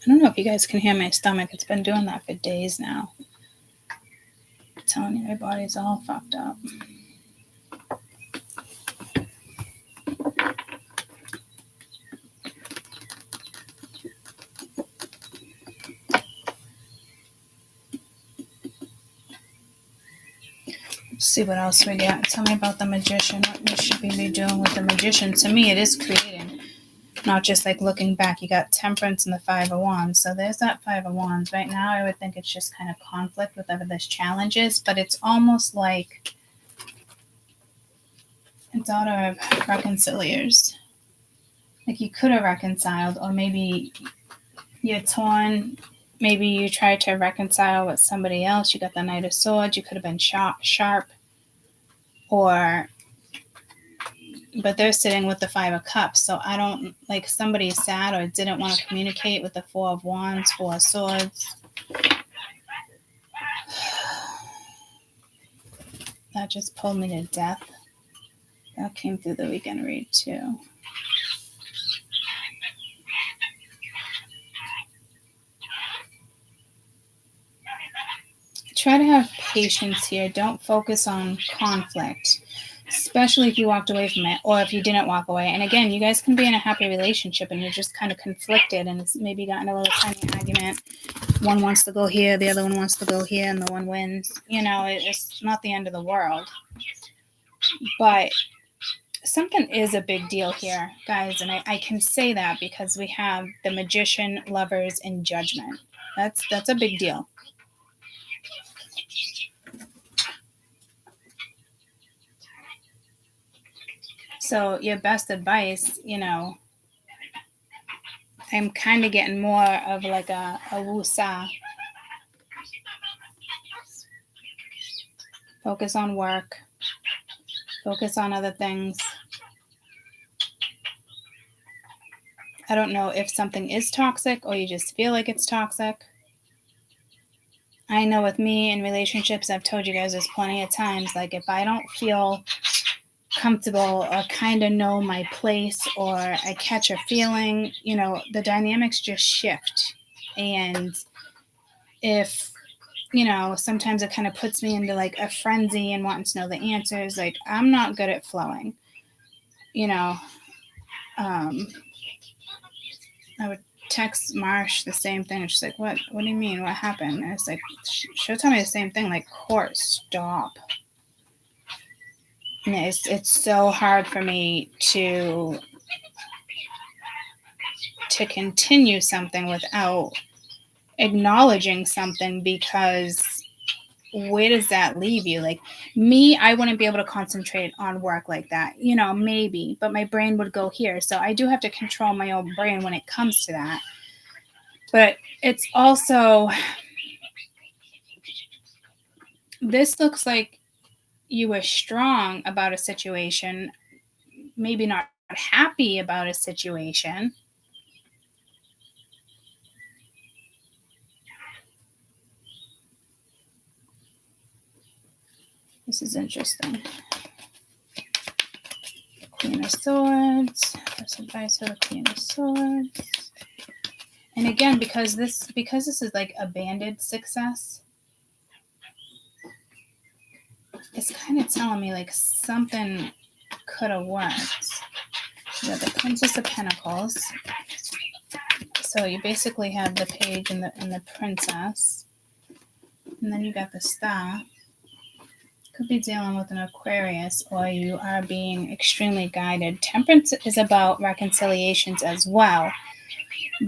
I don't know if you guys can hear my stomach. It's been doing that for days now. I'm telling you, my body's all fucked up. Let's see what else we got. Tell me about the Magician. What we should be doing with the Magician. To me, it is creating. Not just like looking back. You got Temperance and the Five of Wands. So there's that Five of Wands. Right now, I would think it's just kind of conflict with whatever this challenge is. But it's almost like a daughter of reconciliers. Like you could have reconciled, or maybe you're torn. Maybe you tried to reconcile with somebody else. You got the Knight of Swords. You could have been sharp. But they're sitting with the Five of Cups. So I don't, like somebody's sad or didn't want to communicate with the Four of Wands, Four of Swords. That just pulled me to death. That came through the weekend read too. Try to have patience here. Don't focus on conflict. Especially if you walked away from it or if you didn't walk away. And again, you guys can be in a happy relationship and you're just kind of conflicted and it's maybe gotten a little tiny argument. One wants to go here, the other one wants to go here, and the one wins. You know, it's not the end of the world. But something is a big deal here, guys, and I can say that because we have the Magician, Lovers, and Judgment. That's a big deal. So your best advice, I'm kind of getting more of like a woo-sa. Focus on work. Focus on other things. I don't know if something is toxic or you just feel like it's toxic. I know with me in relationships, I've told you guys this plenty of times, like if I don't feel comfortable or kind of know my place or I catch a feeling, the dynamics just shift. And if, sometimes it kind of puts me into like a frenzy and wanting to know the answers, like I'm not good at flowing, I would text Marsh the same thing. And she's like, what do you mean? What happened? And it's like, she'll tell me the same thing, like, Court, stop. And it's so hard for me to continue something without acknowledging something, because where does that leave you? Like me, I wouldn't be able to concentrate on work like that, maybe, but my brain would go here. So I do have to control my own brain when it comes to that. But it's also, this looks like you were strong about a situation, maybe not happy about a situation. This is interesting. Queen of Swords. First advice for the Queen of Swords. And again, because this is like a banded success, it's kind of telling me like something could have worked. You got the Princess of Pentacles. So you basically have the Page and the Princess. And then you got the Star. Could be dealing with an Aquarius, or you are being extremely guided. Temperance is about reconciliations as well.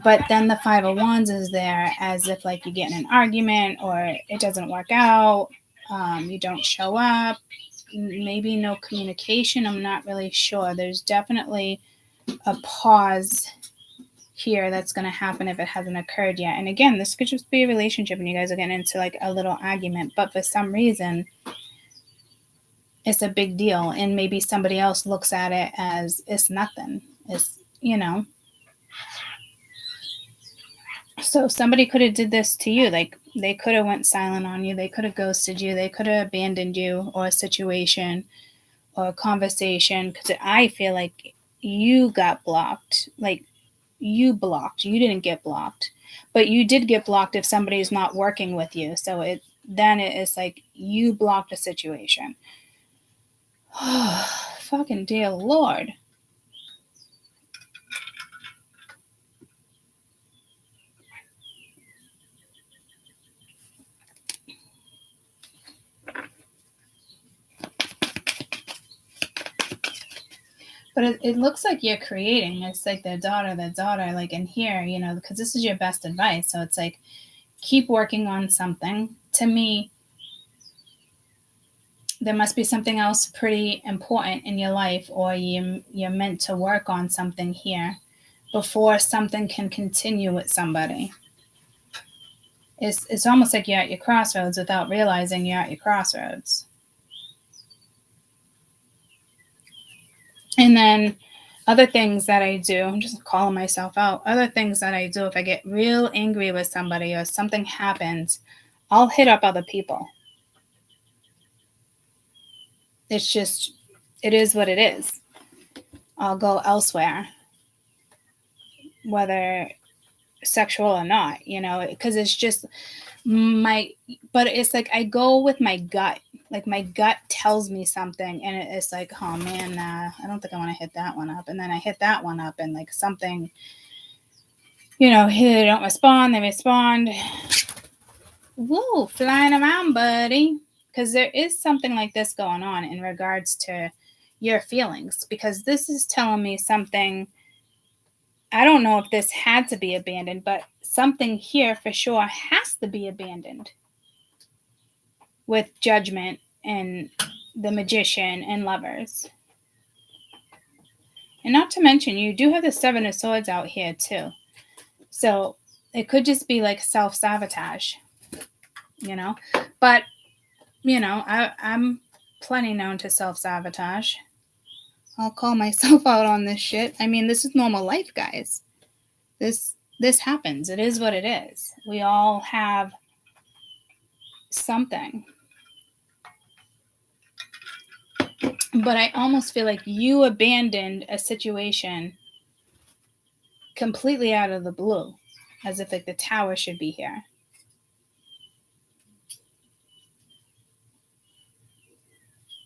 But then the Five of Wands is there as if like you get in an argument or it doesn't work out. You don't show up. Maybe no communication. I'm not really sure. There's definitely a pause here that's going to happen if it hasn't occurred yet. And again, this could just be a relationship and you guys are getting into like a little argument. But for some reason, it's a big deal, and maybe somebody else looks at it as it's nothing. It's, So somebody could have did this to you. Like they could have went silent on you. They could have ghosted you. They could have abandoned you, or a situation or a conversation. Because I feel like you got blocked. Like you blocked. You didn't get blocked. But you did get blocked if somebody's not working with you. So it is like you blocked a situation. Oh, fucking dear Lord. But it looks like you're creating. It's like the daughter, like in here, because this is your best advice. So it's like, keep working on something. To me, there must be something else pretty important in your life, or you're meant to work on something here before something can continue with somebody. It's almost like you're at your crossroads without realizing you're at your crossroads. And then other things that I do, I'm just calling myself out, other things that I do, if I get real angry with somebody or something happens, I'll hit up other people. It's just, it is what it is. I'll go elsewhere, whether sexual or not, because it's just but it's like I go with my gut. Like my gut tells me something and it's like, oh man, I don't think I want to hit that one up. And then I hit that one up and like something, they don't respond, they respond. Whoa, flying around, buddy. because there is something like this going on in regards to your feelings, because this is telling me something. I don't know if this had to be abandoned, but something here for sure has to be abandoned with Judgment and the Magician and Lovers. And not to mention, you do have the Seven of Swords out here too. So it could just be like self-sabotage, you know? But, you know, I'm plenty known to self-sabotage. I'll call myself out on this shit. I mean, this is normal life, guys. This happens. It is what it is. We all have something. But I almost feel like you abandoned a situation completely out of the blue, as if like the Tower should be here.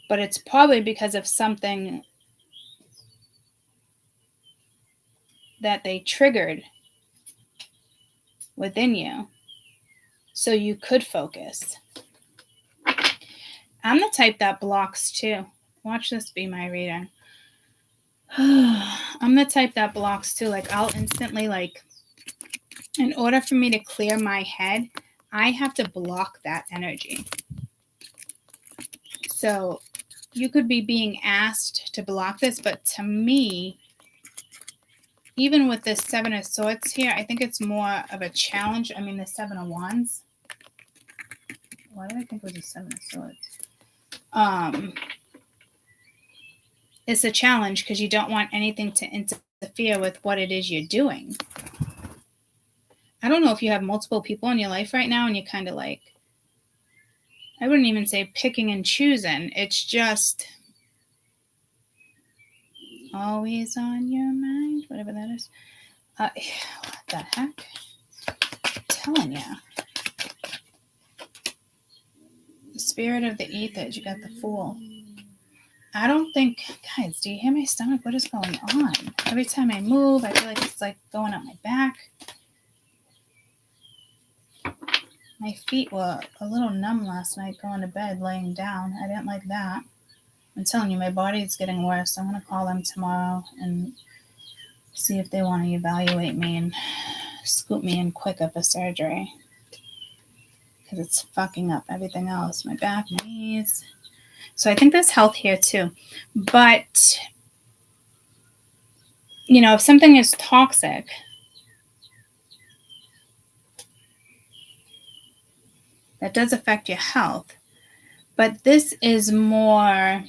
But it's probably because of something that they triggered within you, so you could focus. I'm the type that blocks too. Watch this be my reading. I'm the type that blocks too. Like, I'll instantly, like, in order for me to clear my head, I have to block that energy. So you could be being asked to block this, but to me, even with this Seven of Swords here, I think it's more of a challenge. I mean, the Seven of Wands. Why did I think it was a Seven of Swords? It's a challenge because you don't want anything to interfere with what it is you're doing. I don't know if you have multiple people in your life right now and you're kind of like, I wouldn't even say picking and choosing. It's just always on your mind, whatever that is. What the heck? I'm telling you. The Spirit of the Ethers, you got the Fool. I don't think, guys, do you hear my stomach? What is going on? Every time I move, I feel like it's like going up my back. My feet were a little numb last night going to bed, laying down. I didn't like that. I'm telling you, my body is getting worse. I'm going to call them tomorrow and see if they want to evaluate me and scoop me in quick up a surgery. Because it's fucking up everything else. My back, my knees. So I think there's health here too. But, you know, if something is toxic, that does affect your health. But this is more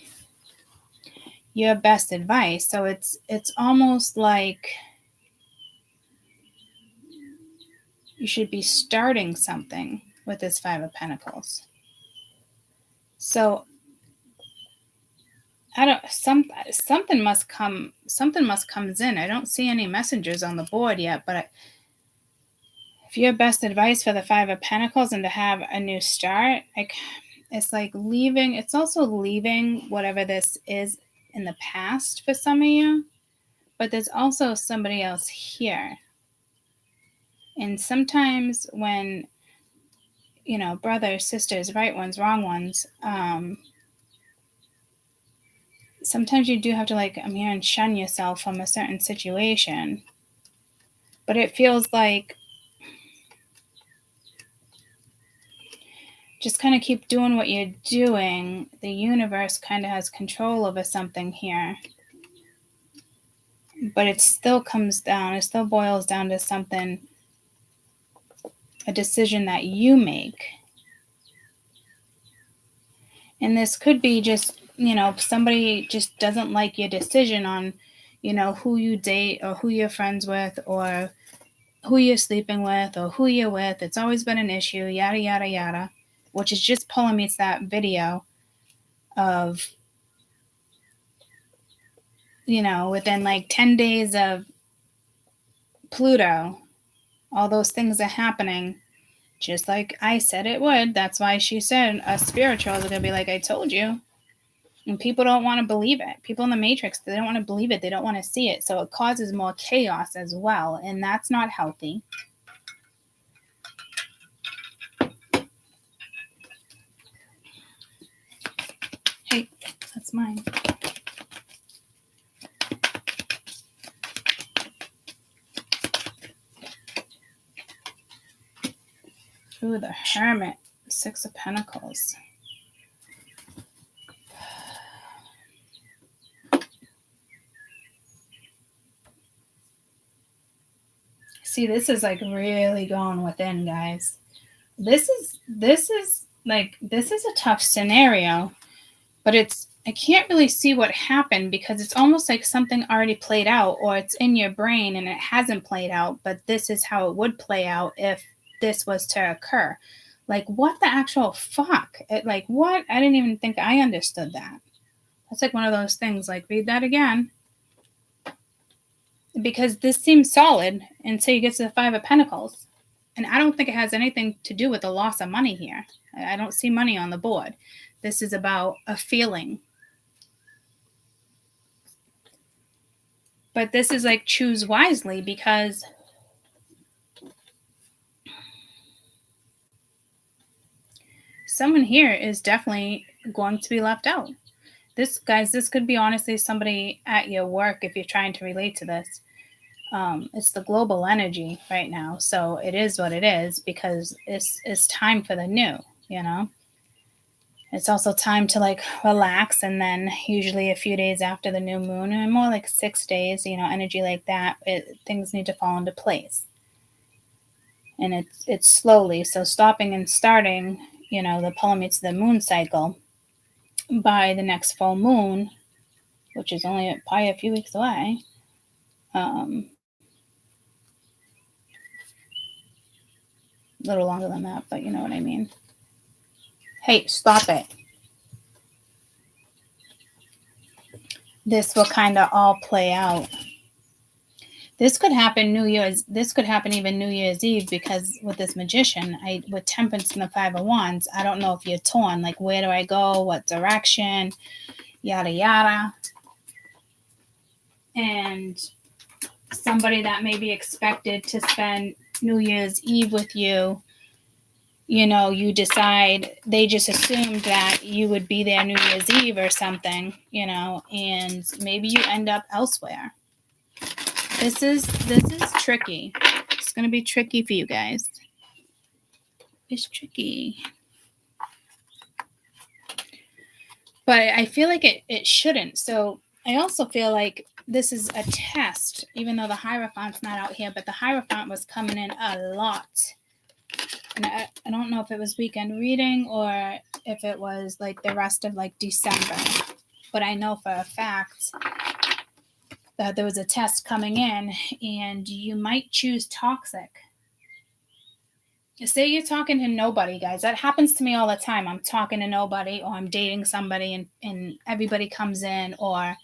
your best advice. So it's almost like you should be starting something with this Five of Pentacles. So I don't, something must comes in. I don't see any messengers on the board yet, but if your best advice for the Five of Pentacles and to have a new start, it's like leaving. It's also leaving whatever this is in the past for some of you, but there's also somebody else here. And sometimes when, you know, brothers, sisters, right ones, wrong ones, sometimes you do have to, like, I'm hearing, shun yourself from a certain situation. But it feels like just kind of keep doing what you're doing. The universe kind of has control over something here. But it still comes down, it still boils down to something, a decision that you make. And this could be just, you know, somebody just doesn't like your decision on, you know, who you date or who you're friends with or who you're sleeping with or who you're with. It's always been an issue, yada, yada, yada, which is just pulling me to that video of, you know, within like 10 days of Pluto, all those things are happening just like I said it would. That's why she said us spirituals are going to be like, I told you. And people don't want to believe it. People in the Matrix, they don't want to believe it. They don't want to see it. So it causes more chaos as well. And that's not healthy. Hey, that's mine. Ooh, the Hermit. 6 of Pentacles. See, this is like really going within, guys. This is a tough scenario, but I can't really see what happened because it's almost like something already played out, or it's in your brain and it hasn't played out, but this is how it would play out if this was to occur. Like, what the actual fuck? What? I didn't even think I understood that. That's like one of those things, like, read that again. Because this seems solid until you get to the 5 of Pentacles. And I don't think it has anything to do with the loss of money here. I don't see money on the board. This is about a feeling. But this is like choose wisely, because someone here is definitely going to be left out. This could be honestly somebody at your work if you're trying to relate to this. It's the global energy right now. So it is what it is, because it's time for the new, you know. It's also time to like relax, and then usually a few days after the new moon, and more like 6 days, you know, energy like that, things need to fall into place. And it's slowly. So stopping and starting, you know, the polar meets the moon cycle by the next full moon, which is only probably a few weeks away. A little longer than that, but you know what I mean. Hey, stop it. This will kind of all play out. This could happen New Year's. This could happen even New Year's Eve, because with this Magician, with Temperance and the 5 of Wands, I don't know if you're torn. Like, where do I go? What direction? Yada, yada. And somebody that may be expected to spend New Year's Eve with you, you know, you decide, they just assumed that you would be there New Year's Eve or something, you know, and maybe you end up elsewhere. This is tricky. It's going to be tricky for you guys. It's tricky. But I feel like it shouldn't. So I also feel like this is a test, even though the Hierophant's not out here, but the Hierophant was coming in a lot. And I don't know if it was weekend reading or if it was like the rest of like December. But I know for a fact that there was a test coming in, and you might choose toxic. Say you're talking to nobody, guys. That happens to me all the time. I'm talking to nobody, or I'm dating somebody and everybody comes in, or,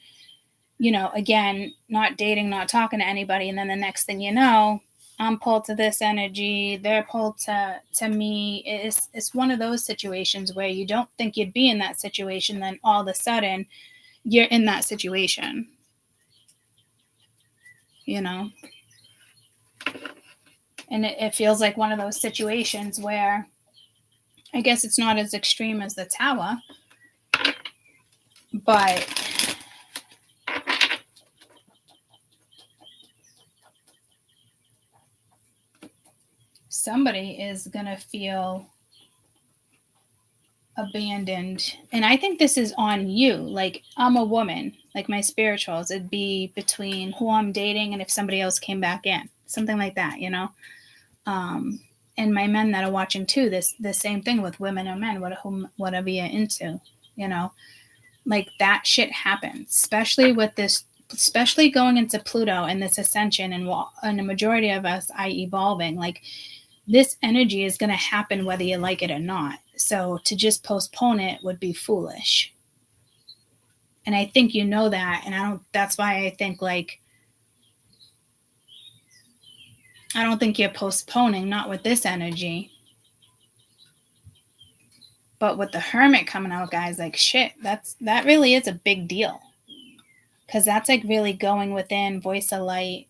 you know, again, not dating, not talking to anybody. And then the next thing you know, I'm pulled to this energy. They're pulled to me. It's one of those situations where you don't think you'd be in that situation. Then all of a sudden you're in that situation, you know? And it feels like one of those situations where I guess it's not as extreme as the Tower, but somebody is going to feel abandoned. And I think this is on you. Like, I'm a woman, like my spirituals, it'd be between who I'm dating and if somebody else came back in, something like that, you know? And my men that are watching too, the same thing with women or men, whatever you're into, you know, like that shit happens, especially with this, especially going into Pluto and this ascension, and the majority of us are evolving. Like, this energy is going to happen whether you like it or not. So to just postpone it would be foolish. And I think you know that. And that's why I think, like, I don't think you're postponing, not with this energy. But with the Hermit coming out, guys, like, shit, that really is a big deal. Because that's like really going within, voice of light,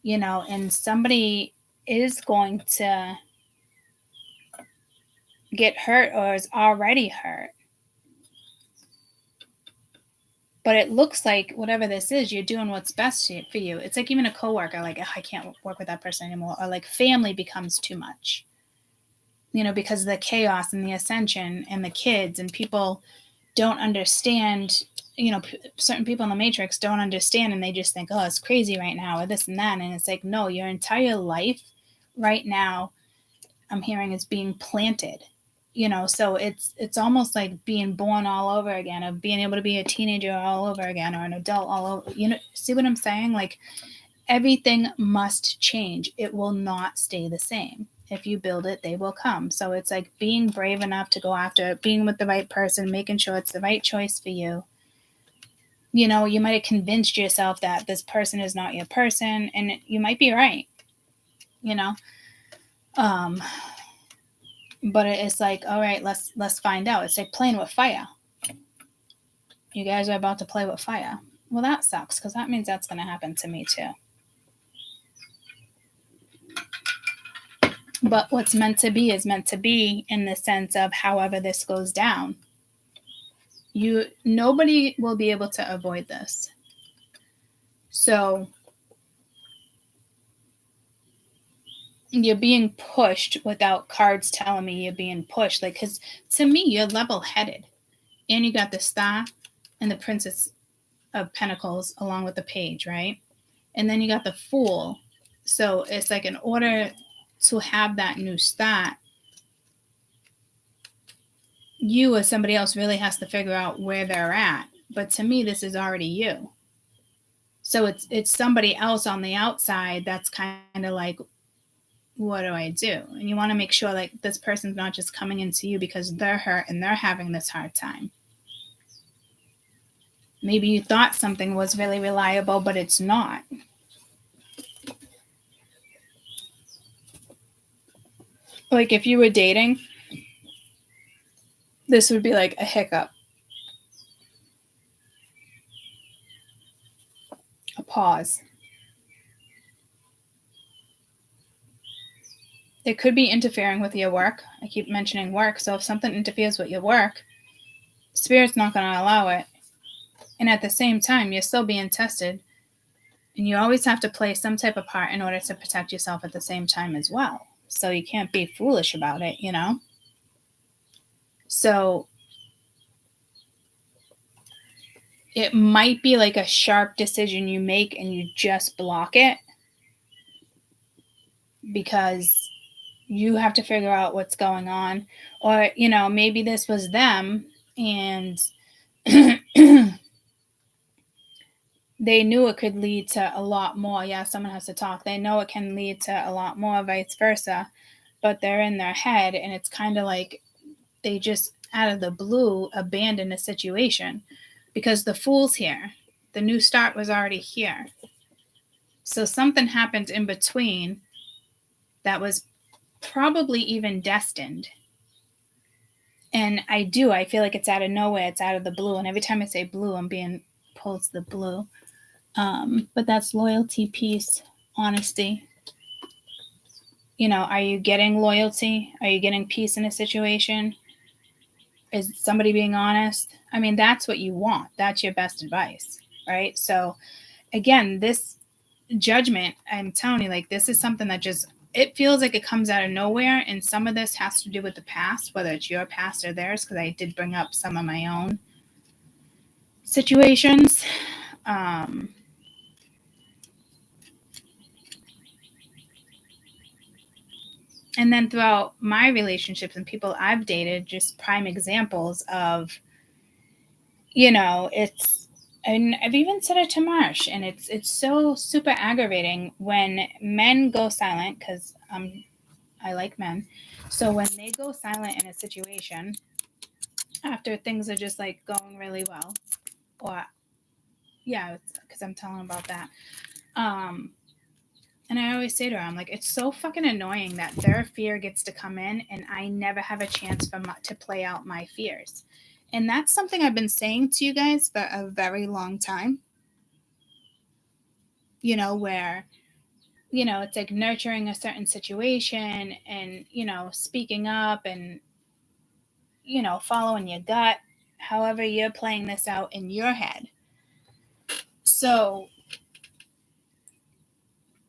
you know, and somebody is going to get hurt or is already hurt. But it looks like whatever this is, you're doing what's best for you. It's like even a coworker, like, I can't work with that person anymore. Or like family becomes too much, because of the chaos and the ascension and the kids, and people don't understand, certain people in the matrix don't understand, and they just think, oh, it's crazy right now, or this and that. And it's like, no, your entire life right now, I'm hearing, is being planted. So it's almost like being born all over again, of being able to be a teenager all over again, or an adult all over. See what I'm saying? Like, everything must change. It will not stay the same. If you build it, they will come. So it's like being brave enough to go after it, being with the right person, making sure it's the right choice for you. You might have convinced yourself that this person is not your person, and you might be right. But it's like, all right, let's find out. It's like playing with fire. You guys are about to play with fire. Well, that sucks, because that means that's going to happen to me too. But what's meant to be is meant to be, in the sense of however this goes down. Nobody will be able to avoid this. So you're being pushed without cards telling me you're being pushed. Like, because to me, you're level-headed. And you got the Star and the Princess of Pentacles along with the Page, right? And then you got the Fool. So it's like, in order to have that new start, you or somebody else really has to figure out where they're at. But to me, this is already you. So it's somebody else on the outside that's kind of like, what do I do? And you want to make sure, like, this person's not just coming into you because they're hurt and they're having this hard time. Maybe you thought something was really reliable, but it's not. Like, if you were dating, this would be like a hiccup, a pause. It could be interfering with your work. I keep mentioning work. So if something interferes with your work, Spirit's not going to allow it. And at the same time, you're still being tested. And you always have to play some type of part in order to protect yourself at the same time as well. So you can't be foolish about it, So it might be like a sharp decision you make and you just block it, because you have to figure out what's going on. Or, maybe this was them and they knew it could lead to a lot more. Yeah, someone has to talk. They know it can lead to a lot more, vice versa. But they're in their head, and it's kind of like they just, out of the blue, abandoned a situation. Because the Fool's here. The new start was already here. So something happened in between that was probably even destined. And I feel like it's out of nowhere. It's out of the blue. And every time I say blue, I'm being pulled to the blue. But that's loyalty, peace, honesty. Are you getting loyalty? Are you getting peace in a situation? Is somebody being honest? I mean, that's what you want. That's your best advice, right? So again, this Judgment, I'm telling you, like, this is something that just, it feels like it comes out of nowhere. And some of this has to do with the past, whether it's your past or theirs, because I did bring up some of my own situations. And then throughout my relationships and people I've dated, just prime examples of, it's, and I've even said it to Marsh, and it's so super aggravating when men go silent, because I like men. So when they go silent in a situation after things are just like going really well, or yeah, because I'm telling about that. And I always say to her, I'm like, it's so fucking annoying that their fear gets to come in and I never have a chance to play out my fears. And that's something I've been saying to you guys for a very long time. Where, it's like nurturing a certain situation and, speaking up and, following your gut, however you're playing this out in your head. So,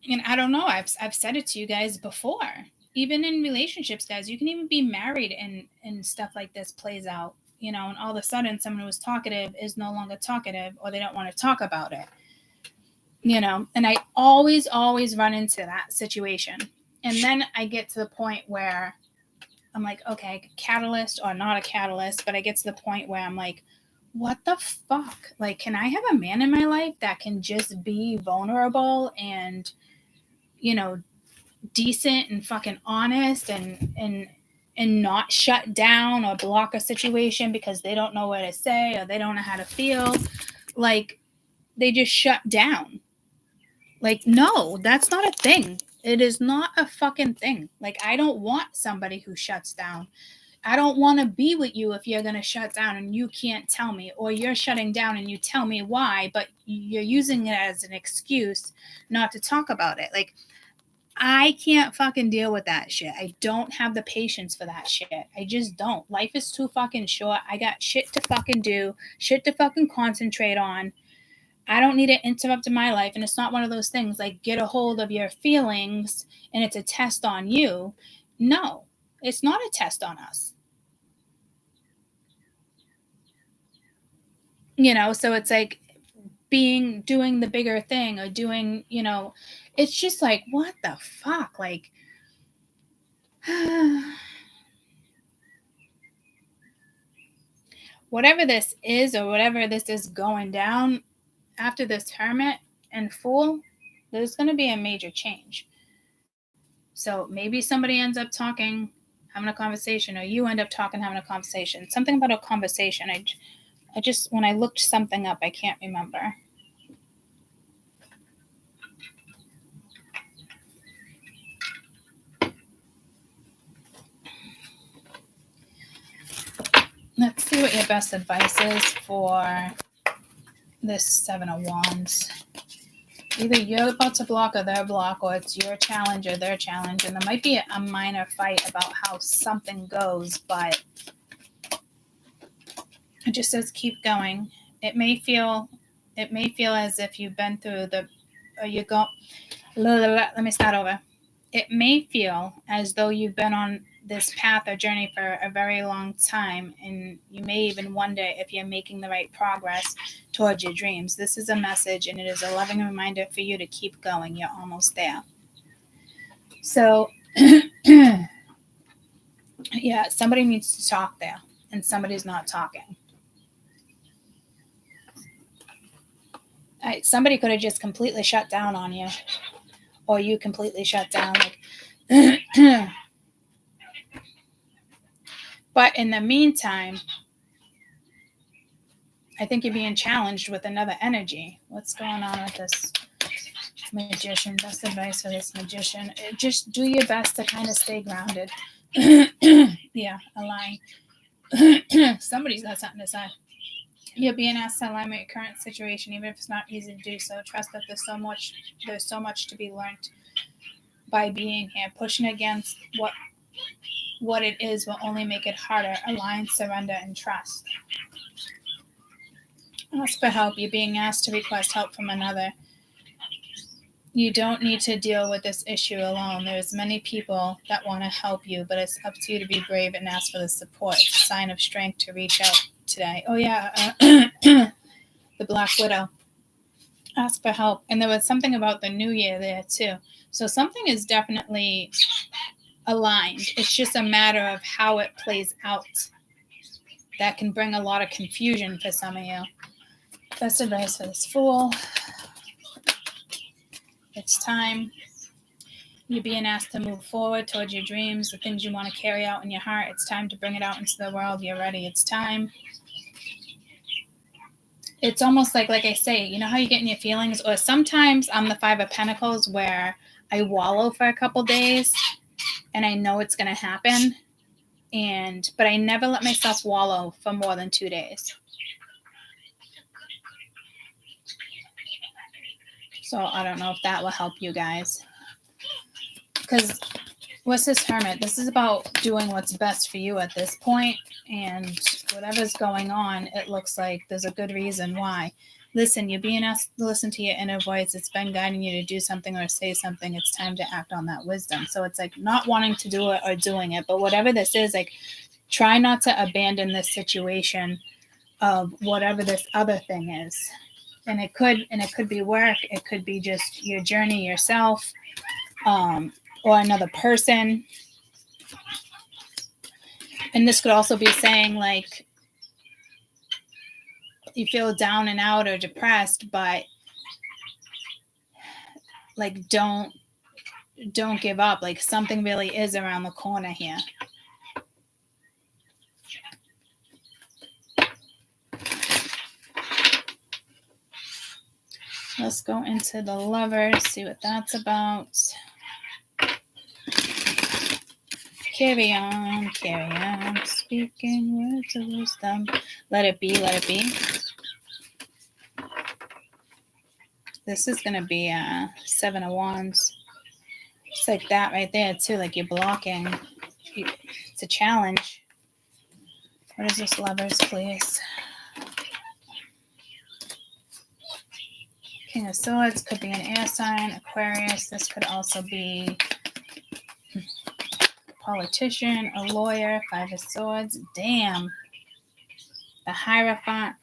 and I don't know, I've said it to you guys before. Even in relationships, guys, you can even be married and stuff like this plays out, you know, and all of a sudden someone who was talkative is no longer talkative, or they don't want to talk about it, you know. And I always run into that situation. And then I get to the point where I'm like, okay, catalyst or not a catalyst, but I get to the point where I'm like, what the fuck? Like, can I have a man in my life that can just be vulnerable and, you know, decent and fucking honest and not shut down or block a situation because they don't know what to say or they don't know how to feel? Like, they just shut down. Like, no, that's not a thing. It is not a fucking thing. Like, I don't want somebody who shuts down. I don't want to be with you if you're going to shut down and you can't tell me, or you're shutting down and you tell me why, but you're using it as an excuse not to talk about it. Like, I can't fucking deal with that shit. I don't have the patience for that shit. I just don't. Life is too fucking short. I got shit to fucking do, shit to fucking concentrate on. I don't need it interrupting my life. And it's not one of those things like get a hold of your feelings and it's a test on you. No, it's not a test on us. You know, so it's like doing the bigger thing or doing, you know, it's just like, what the fuck? Like, whatever this is or whatever this is going down, after this Hermit and Fool, there's going to be a major change. So maybe somebody ends up talking, having a conversation, or you end up talking, having a conversation. Something about a conversation. I just, when I looked something up, I can't remember. Let's see what your best advice is for this Seven of Wands. Either you're about to block or they're block, or it's your challenge or their challenge. And there might be a minor fight about how something goes, but it just says keep going. It may feel as if you've been through let me start over. It may feel as though you've been on this path or journey for a very long time, and you may even wonder if you're making the right progress towards your dreams. This is a message, and it is a loving reminder for you to keep going. You're almost there. So, yeah, somebody needs to talk there, and somebody's not talking. Somebody could have just completely shut down on you, or you completely shut down. Like, but in the meantime, I think you're being challenged with another energy. What's going on with this Magician? Best advice for this Magician. Just do your best to kind of stay grounded. Yeah, align. Somebody's got something to say. You're being asked to align with your current situation, even if it's not easy to do so. Trust that there's so much to be learned by being here. Pushing against what it is will only make it harder. Align, surrender, and trust. Ask for help. You're being asked to request help from another. You don't need to deal with this issue alone. There's many people that want to help you, but it's up to you to be brave and ask for the support. It's a sign of strength to reach out today. Oh, yeah. The Black Widow. Ask for help. And there was something about the new year there, too. So something is definitely aligned. It's just a matter of how it plays out. That can bring a lot of confusion for some of you. Best advice for this Fool. It's time. You're being asked to move forward towards your dreams, the things you want to carry out in your heart. It's time to bring it out into the world. You're ready. It's time. It's almost like I say, you know how you get in your feelings? Or sometimes I'm the Five of Pentacles where I wallow for a couple days and I know it's going to happen. But I never let myself wallow for more than 2 days. So I don't know if that will help you guys. Because what's this Hermit? This is about doing what's best for you at this point. And whatever's going on, it looks like there's a good reason why. listen, you're being asked to listen to your inner voice. It's been guiding you to do something or say something. It's time to act on that wisdom. So it's like not wanting to do it or doing it. But whatever this is, like, try not to abandon this situation of whatever this other thing is. And it could be work. It could be just your journey yourself, or another person. And this could also be saying, like, you feel down and out or depressed, but like don't give up. Like, something really is around the corner here. Let's go into the Lovers, see what that's about. Carry on, speaking words of wisdom. Let it be, let it be. This is going to be a 7 of Wands. It's like that right there, too. Like, you're blocking. It's a challenge. What is this, Lovers, please? King of Swords could be an air sign, Aquarius. This could also be a politician, a lawyer, 5 of Swords. Damn. The Hierophant.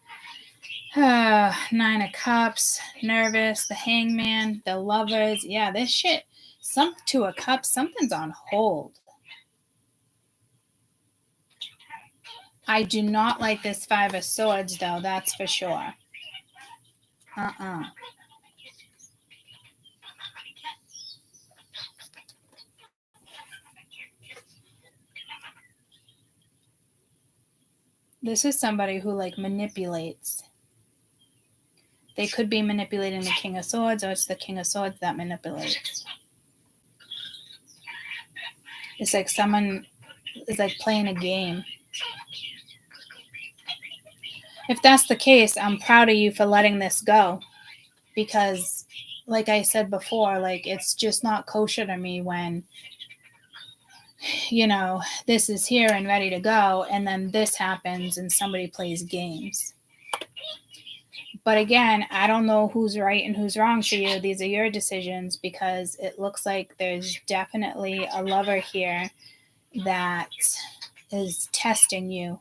9 of Cups. Nervous. The Hangman. The Lovers. Yeah, this shit. 2 of Cups. Something's on hold. I do not like this 5 of Swords, though. That's for sure. This is somebody who, like, manipulates. They could be manipulating the King of Swords, or it's the King of Swords that manipulates. It's like someone is, like, playing a game. If that's the case, I'm proud of you for letting this go. Because, like I said before, like, it's just not kosher to me when, you know, this is here and ready to go, and then this happens and somebody plays games. But again, I don't know who's right and who's wrong for you. These are your decisions, because it looks like there's definitely a lover here that is testing you,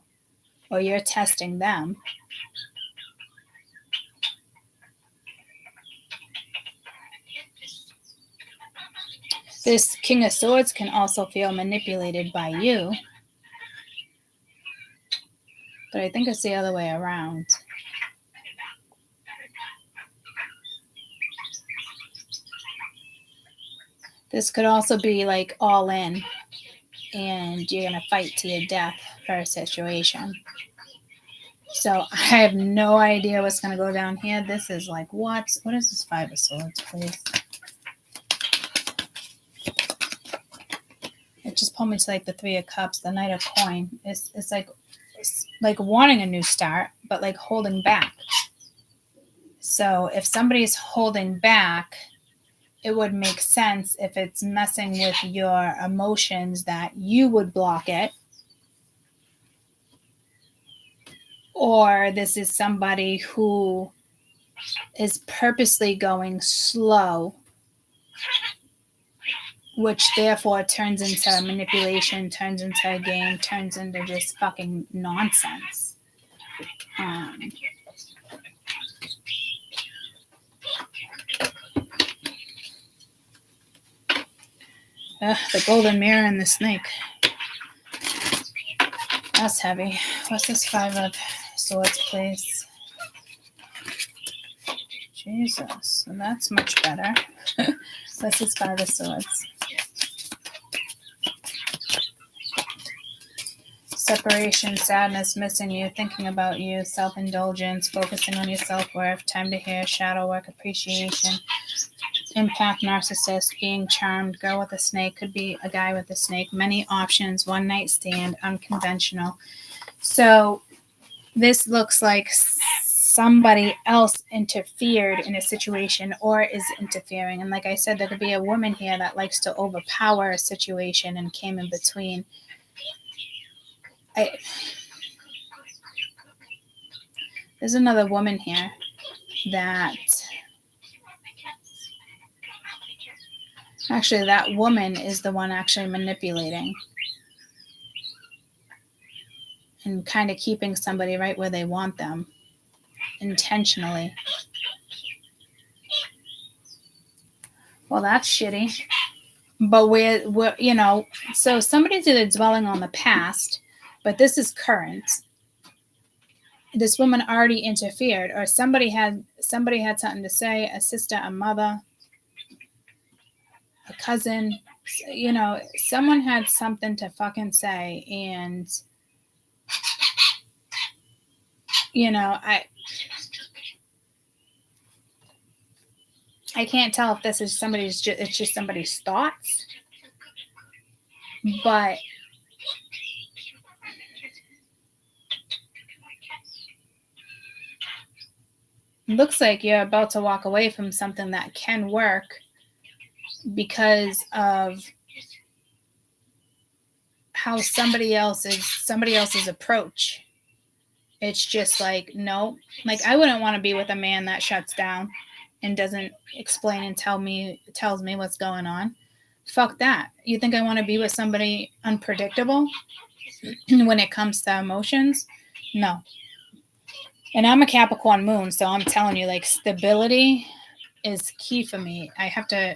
or you're testing them. This King of Swords can also feel manipulated by you. But I think it's the other way around. This could also be like all in, and you're going to fight to your death for a situation. So I have no idea what's going to go down here. This is like, what is this 5 of Swords, please? It just pulled me to like the 3 of Cups, the Knight of Coin. It's like wanting a new start, but like holding back. So if somebody's holding back, it would make sense if it's messing with your emotions that you would block it. Or this is somebody who is purposely going slow, which therefore turns into manipulation, turns into a game, turns into just fucking nonsense. The golden mirror and the snake. That's heavy. What's this 5 of Swords, please? Jesus, that's much better. What's this 5 of Swords? Separation, sadness, missing you, thinking about you, self-indulgence, focusing on your self-worth, time to hear, shadow work, appreciation, impact, narcissist, being charmed, girl with a snake, could be a guy with a snake, many options, one night stand, unconventional. So this looks like somebody else interfered in a situation or is interfering. And like I said, there could be a woman here that likes to overpower a situation and came in between. There's another woman here. that actually that woman is the one actually manipulating and kind of keeping somebody right where they want them intentionally. Well, that's shitty. But we're you know, so somebody's either dwelling on the past, but this is current. This woman already interfered, or somebody had something to say, a sister, a mother, a cousin, you know, someone had something to fucking say, and you know, I can't tell if this is it's just somebody's thoughts, but it looks like you're about to walk away from something that can work because of how somebody else's approach. It's just like, no, like I wouldn't want to be with a man that shuts down and doesn't explain and tells me what's going on. Fuck that. You think I want to be with somebody unpredictable when it comes to emotions? No. And I'm a Capricorn moon, so I'm telling you, like, stability is key for me.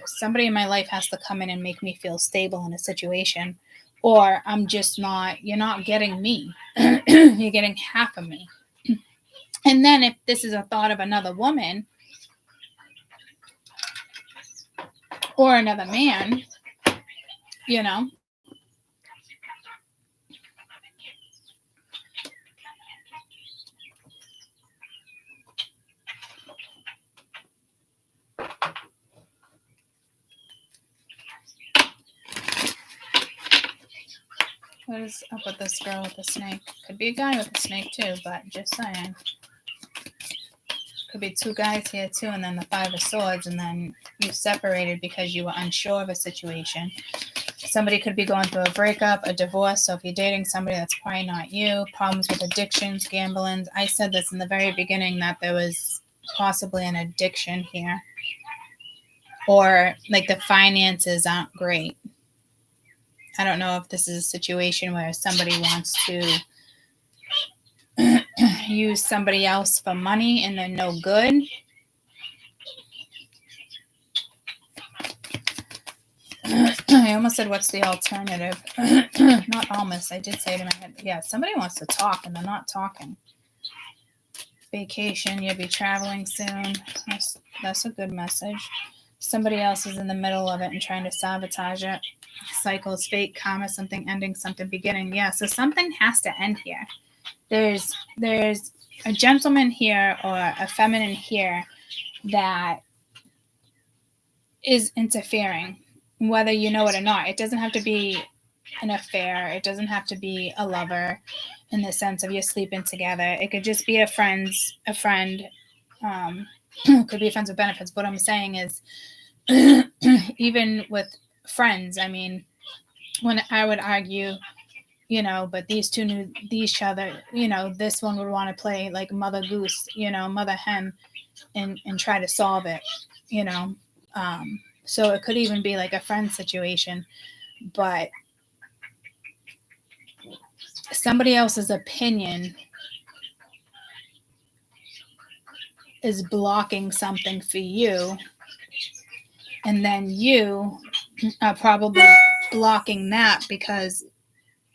Somebody in my life has to come in and make me feel stable in a situation, or I'm just not, you're not getting me. You're getting half of me. And then if this is a thought of another woman or another man, you know, what is up with this girl with the snake? Could be a guy with a snake too, but just saying. Could be two guys here too, and then the Five of Swords, and then you separated because you were unsure of a situation. Somebody could be going through a breakup, a divorce. So if you're dating somebody, that's probably not you. Problems with addictions, gambling. I said this in the very beginning that there was possibly an addiction here. Or like the finances aren't great. I don't know if this is a situation where somebody wants to use somebody else for money and they're no good. I almost said, what's the alternative? Not almost. I did say it in my head. Yeah, somebody wants to talk and they're not talking. Vacation, you'll be traveling soon. That's a good message. Somebody else is in the middle of it and trying to sabotage it. Cycles, fate, karma, something ending, something beginning. Yeah, so something has to end here. There's a gentleman here or a feminine here that is interfering, whether you know it or not. It doesn't have to be an affair. It doesn't have to be a lover in the sense of you're sleeping together. It could just be a friend. Could be friends with benefits. What I'm saying is, even with friends, I mean, when I would argue, you know, but these two knew each other, you know, this one would want to play like mother goose, you know, mother hen, and try to solve it, you know. So it could even be like a friend situation, but somebody else's opinion is blocking something for you, and then you are probably blocking that because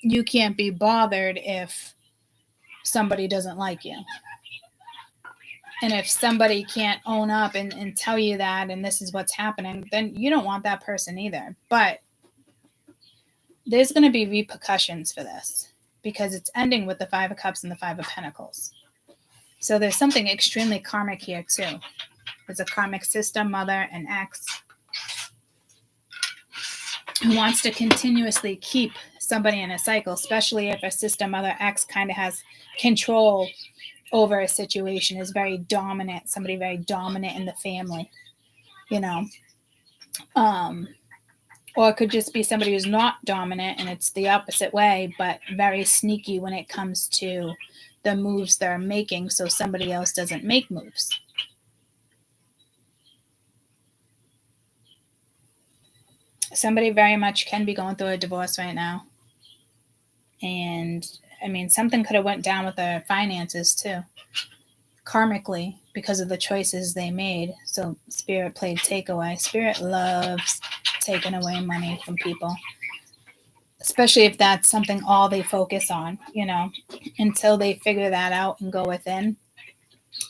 you can't be bothered if somebody doesn't like you. And if somebody can't own up and tell you that and this is what's happening, then you don't want that person either. But there's going to be repercussions for this because it's ending with the Five of Cups and the Five of Pentacles. So there's something extremely karmic here too. There's a karmic sister, mother, and ex who wants to continuously keep somebody in a cycle, especially if a sister, mother, ex kind of has control over a situation, is very dominant, somebody very dominant in the family, you know. Or it could just be somebody who's not dominant and it's the opposite way, but very sneaky when it comes to the moves they're making so somebody else doesn't make moves. Somebody very much can be going through a divorce right now. And I mean, something could have went down with their finances too, karmically, because of the choices they made. So Spirit played takeaway. Spirit loves taking away money from people, especially if that's something all they focus on, you know, until they figure that out and go within.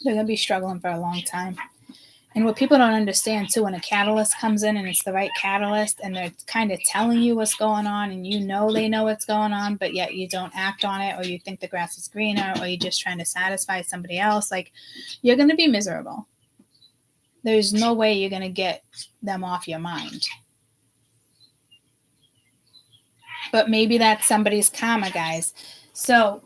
They're going to be struggling for a long time. And what people don't understand too, when a catalyst comes in and it's the right catalyst and they're kind of telling you what's going on and you know they know what's going on, but yet you don't act on it, or you think the grass is greener, or you're just trying to satisfy somebody else, like, you're going to be miserable. There's no way you're going to get them off your mind. But maybe that's somebody's karma, guys. So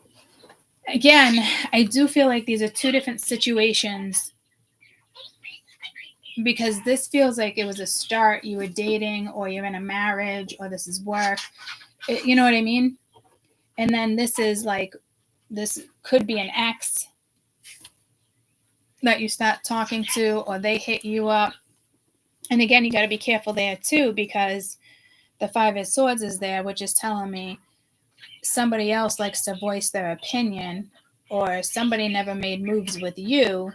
again, I do feel like these are two different situations, because this feels like it was a start. You were dating, or you're in a marriage, or this is work. You know what I mean? And then this is like, this could be an ex that you start talking to, or they hit you up. And again, you got to be careful there too, because the Five of Swords is there, which is telling me somebody else likes to voice their opinion, or somebody never made moves with you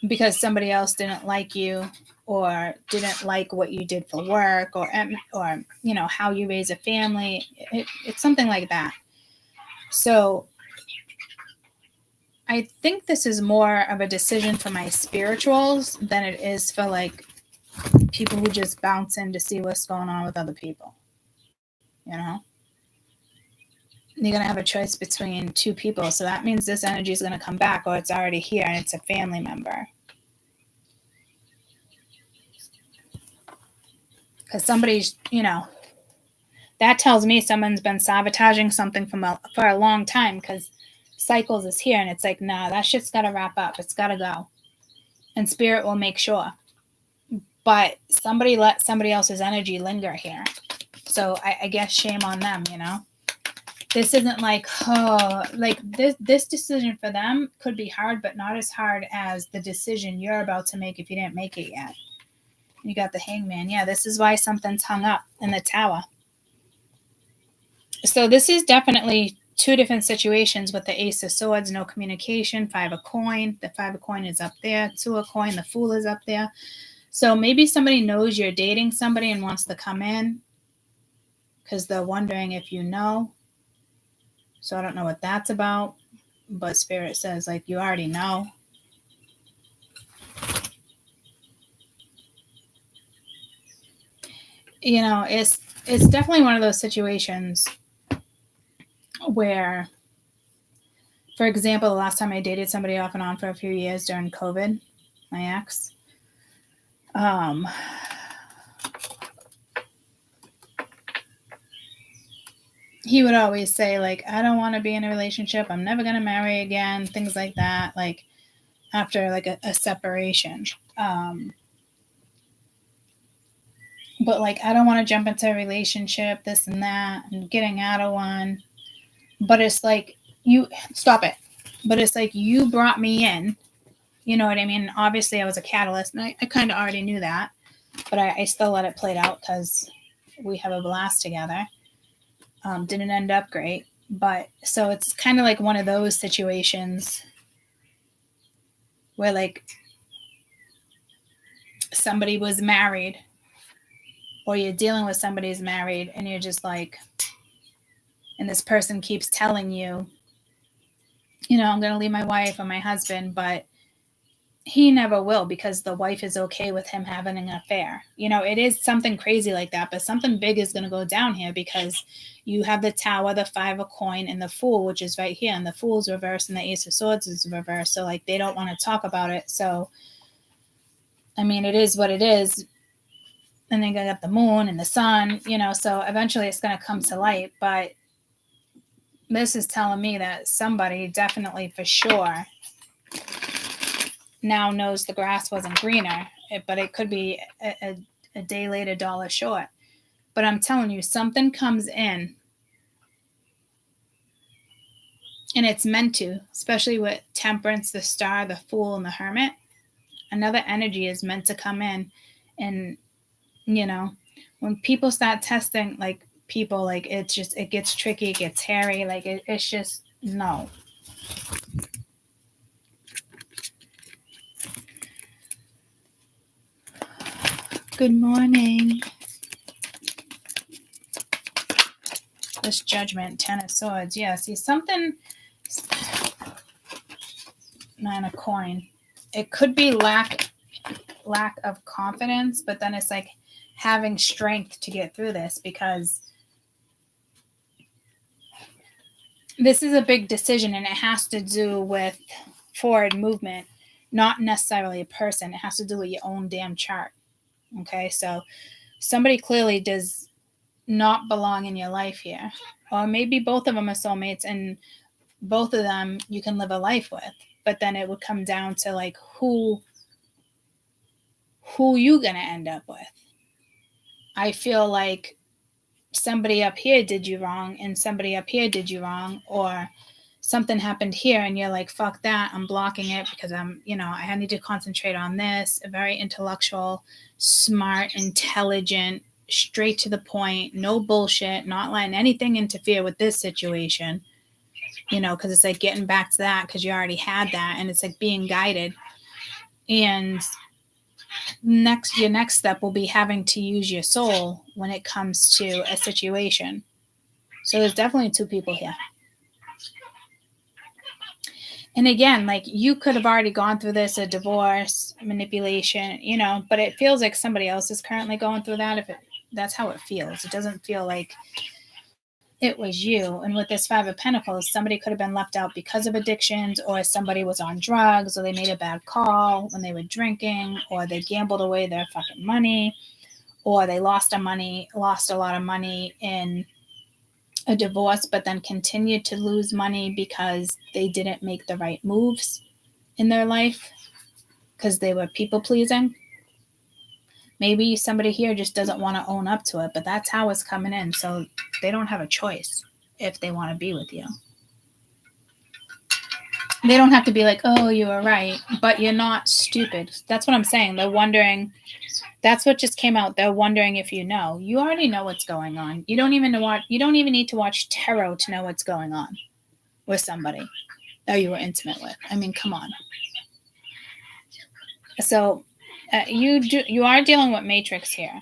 because somebody else didn't like you, or didn't like what you did for work, or you know, how you raise a family. It's something like that. So I think this is more of a decision for my spirituals than it is for like people who just bounce in to see what's going on with other people. You know, you're going to have a choice between two people. So that means this energy is going to come back, or it's already here and it's a family member. Because somebody's, you know, that tells me someone's been sabotaging something for a long time, because cycles is here and it's like, nah, that shit's got to wrap up. It's got to go. And Spirit will make sure. But somebody let somebody else's energy linger here. So I guess shame on them, you know. This isn't like, oh, like this decision for them could be hard, but not as hard as the decision you're about to make if you didn't make it yet. You got the Hangman. Yeah, this is why something's hung up in the Tower. So this is definitely two different situations with the Ace of Swords, no communication, Five of Coin. The Five of Coin is up there. Two of Coin, the Fool is up there. So maybe somebody knows you're dating somebody and wants to come in because they're wondering if you know. So I don't know what that's about, but Spirit says, like, you already know. You know, it's definitely one of those situations where, for example, the last time I dated somebody off and on for a few years during COVID, my ex, he would always say, like, I don't want to be in a relationship. I'm never going to marry again. Things like that. Like, after like a separation. But like, I don't want to jump into a relationship, this and that, and getting out of one. But it's like, you stop it. But it's like, you brought me in. You know what I mean? Obviously, I was a catalyst, and I kind of already knew that. But I still let it play out because we have a blast together. Didn't end up great. But so it's kind of like one of those situations where like somebody was married, or you're dealing with somebody who's married, and you're just like, and this person keeps telling you, you know, I'm going to leave my wife or my husband, but he never will because the wife is okay with him having an affair. You know, it is something crazy like that, but something big is going to go down here because you have the Tower, the Five of Coin, and the Fool, which is right here, and the Fool's reversed and the Ace of Swords is reversed. So like, they don't want to talk about it. So, I mean, it is what it is. And then I got the Moon and the Sun, you know, so eventually it's going to come to light. But this is telling me that somebody definitely for sure now knows the grass wasn't greener, but it could be a day late, a dollar short. But I'm telling you, something comes in and it's meant to, especially with Temperance, the Star, the Fool, and the Hermit. Another energy is meant to come in and you know, when people start testing, like, people, like, it gets tricky, it gets hairy, like, it's just, no. Good morning. This Judgment, 10 of Swords. Yeah, see, something, 9 of Coin. It could be lack of confidence, but then it's like having strength to get through this, because this is a big decision and it has to do with forward movement, not necessarily a person. It has to do with your own damn chart. Okay, so somebody clearly does not belong in your life here. Or maybe both of them are soulmates and both of them you can live a life with. But then it would come down to, like, who you gonna end up with. I feel like somebody up here did you wrong and somebody up here did you wrong, or something happened here and you're like, fuck that, I'm blocking it because I'm, I need to concentrate on this. A very intellectual, smart, intelligent, straight to the point, no bullshit, not letting anything interfere with this situation, because it's like getting back to that because you already had that, and it's like being guided. And your next step will be having to use your soul when it comes to a situation. So there's definitely two people here. And again, like, you could have already gone through this, a divorce, manipulation, but it feels like somebody else is currently going through that. That's how it feels. It doesn't feel like it was you. And with this 5 of Pentacles, somebody could have been left out because of addictions, or somebody was on drugs, or they made a bad call when they were drinking, or they gambled away their fucking money, or they lost a lot of money in a divorce, but then continued to lose money because they didn't make the right moves in their life because they were people pleasing. Maybe somebody here just doesn't want to own up to it, but that's how it's coming in. So they don't have a choice if they want to be with you. They don't have to be like, oh, you were right, but you're not stupid. That's what I'm saying. They're wondering. That's what just came out. They're wondering if you know. You already know what's going on. You don't even need to watch tarot to know what's going on with somebody that you were intimate with. I mean, come on. So you are dealing with Matrix here.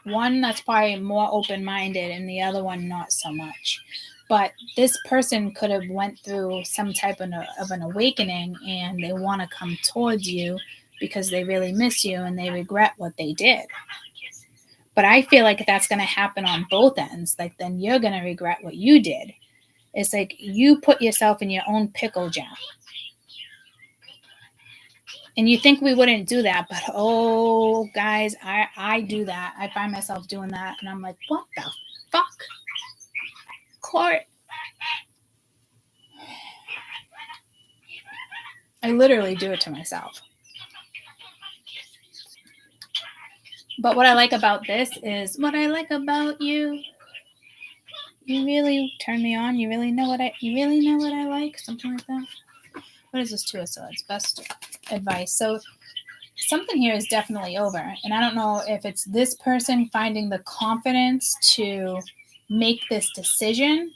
One that's probably more open-minded and the other one not so much. But this person could have went through some type of an awakening, and they want to come towards you because they really miss you and they regret what they did. But I feel like that's going to happen on both ends. Like, then you're going to regret what you did. It's like you put yourself in your own pickle jam. And you think we wouldn't do that, but oh, guys, I do that. I find myself doing that, and I'm like, what the fuck? Court. I literally do it to myself. But what I like about this is, what I like about you, you really turn me on. You really know what I like. Something like that. What is this 2 of Swords? Best advice. So something here is definitely over. And I don't know if it's this person finding the confidence to make this decision.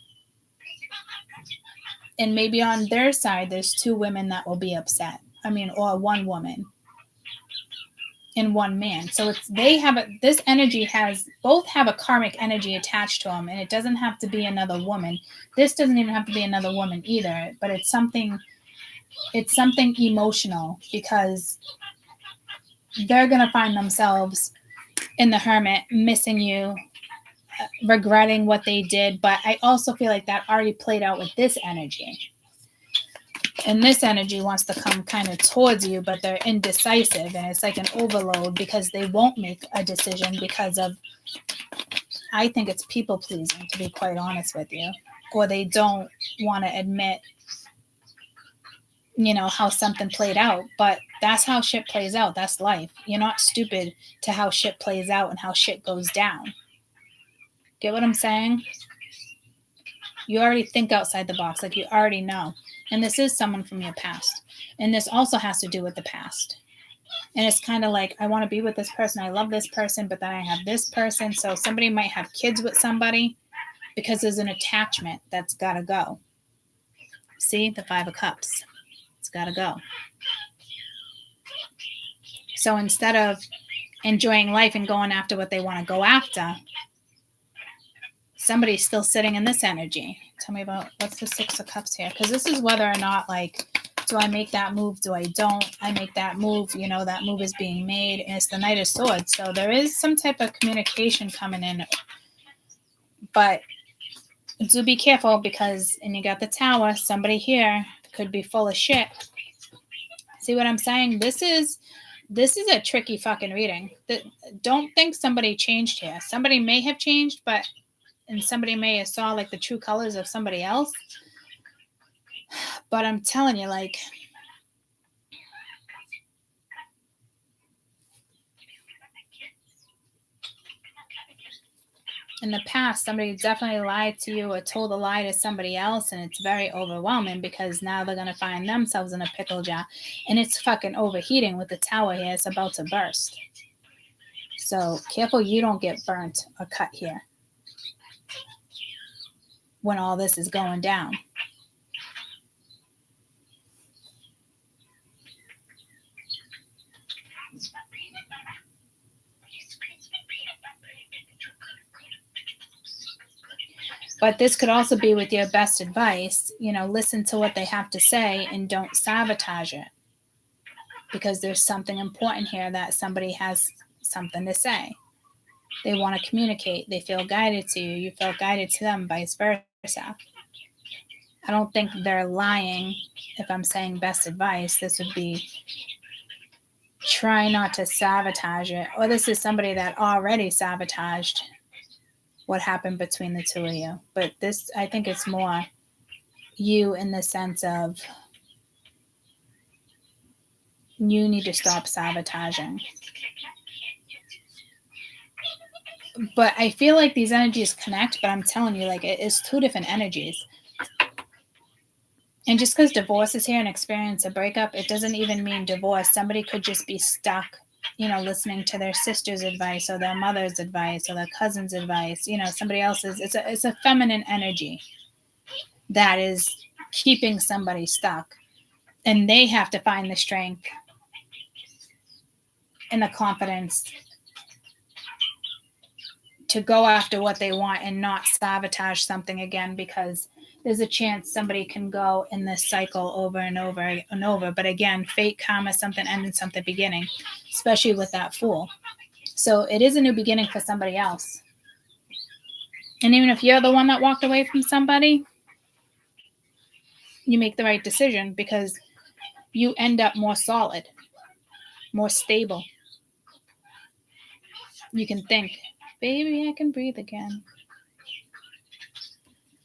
And maybe on their side, there's 2 women that will be upset. Or 1 woman and 1 man. So this energy both have a karmic energy attached to them, and it doesn't have to be another woman. This doesn't even have to be another woman either, but it's something emotional, because they're going to find themselves in the Hermit, missing you, regretting what they did. But I also feel like that already played out with this energy. And this energy wants to come kind of towards you, but they're indecisive, and it's like an overload because they won't make a decision because of, I think it's people pleasing, to be quite honest with you, or they don't want to admit, how something played out. But that's how shit plays out. That's life. You're not stupid to how shit plays out and how shit goes down. Get what I'm saying? You already think outside the box, like you already know. And this is someone from your past. And this also has to do with the past. And it's kind of like, I want to be with this person. I love this person, but then I have this person. So somebody might have kids with somebody because there's an attachment that's got to go. See, the 5 of Cups. It's got to go. So instead of enjoying life and going after what they want to go after, somebody's still sitting in this energy. Tell me about, what's the 6 of Cups here? Because this is whether or not, like, do I make that move? Do I don't? I make that move. You know, that move is being made. And it's the Knight of Swords. So there is some type of communication coming in. But do be careful because, and you got the Tower, somebody here could be full of shit. See what I'm saying? This is a tricky fucking reading. Don't think somebody changed here. Somebody may have changed, and somebody may have saw like the true colors of somebody else. But I'm telling you, like, in the past, somebody definitely lied to you or told a lie to somebody else, and it's very overwhelming because now they're going to find themselves in a pickle jar, and it's fucking overheating with the Tower here. It's about to burst. So careful you don't get burnt or cut here when all this is going down. But this could also be with your best advice. You know, listen to what they have to say and don't sabotage it. Because there's something important here that somebody has something to say. They want to communicate. They feel guided to you. You feel guided to them, vice versa. I don't think they're lying if I'm saying best advice. This would be try not to sabotage it. Or this is somebody that already sabotaged what happened between the two of you. But this, I think it's more you in the sense of you need to stop sabotaging. But I feel like these energies connect, but I'm telling you, like, it is 2 different energies. And just because divorce is here and experience a breakup, it doesn't even mean divorce. Somebody could just be stuck, you know, listening to their sister's advice or their mother's advice or their cousin's advice, you know, somebody else's. It's a feminine energy that is keeping somebody stuck. And they have to find the strength and the confidence to go after what they want and not sabotage something again, because there's a chance somebody can go in this cycle over and over and over. But again, fate, karma, something ending, something beginning, especially with that Fool. So it is a new beginning for somebody else. And even if you're the one that walked away from somebody, you make the right decision because you end up more solid, more stable. You can think, baby, I can breathe again.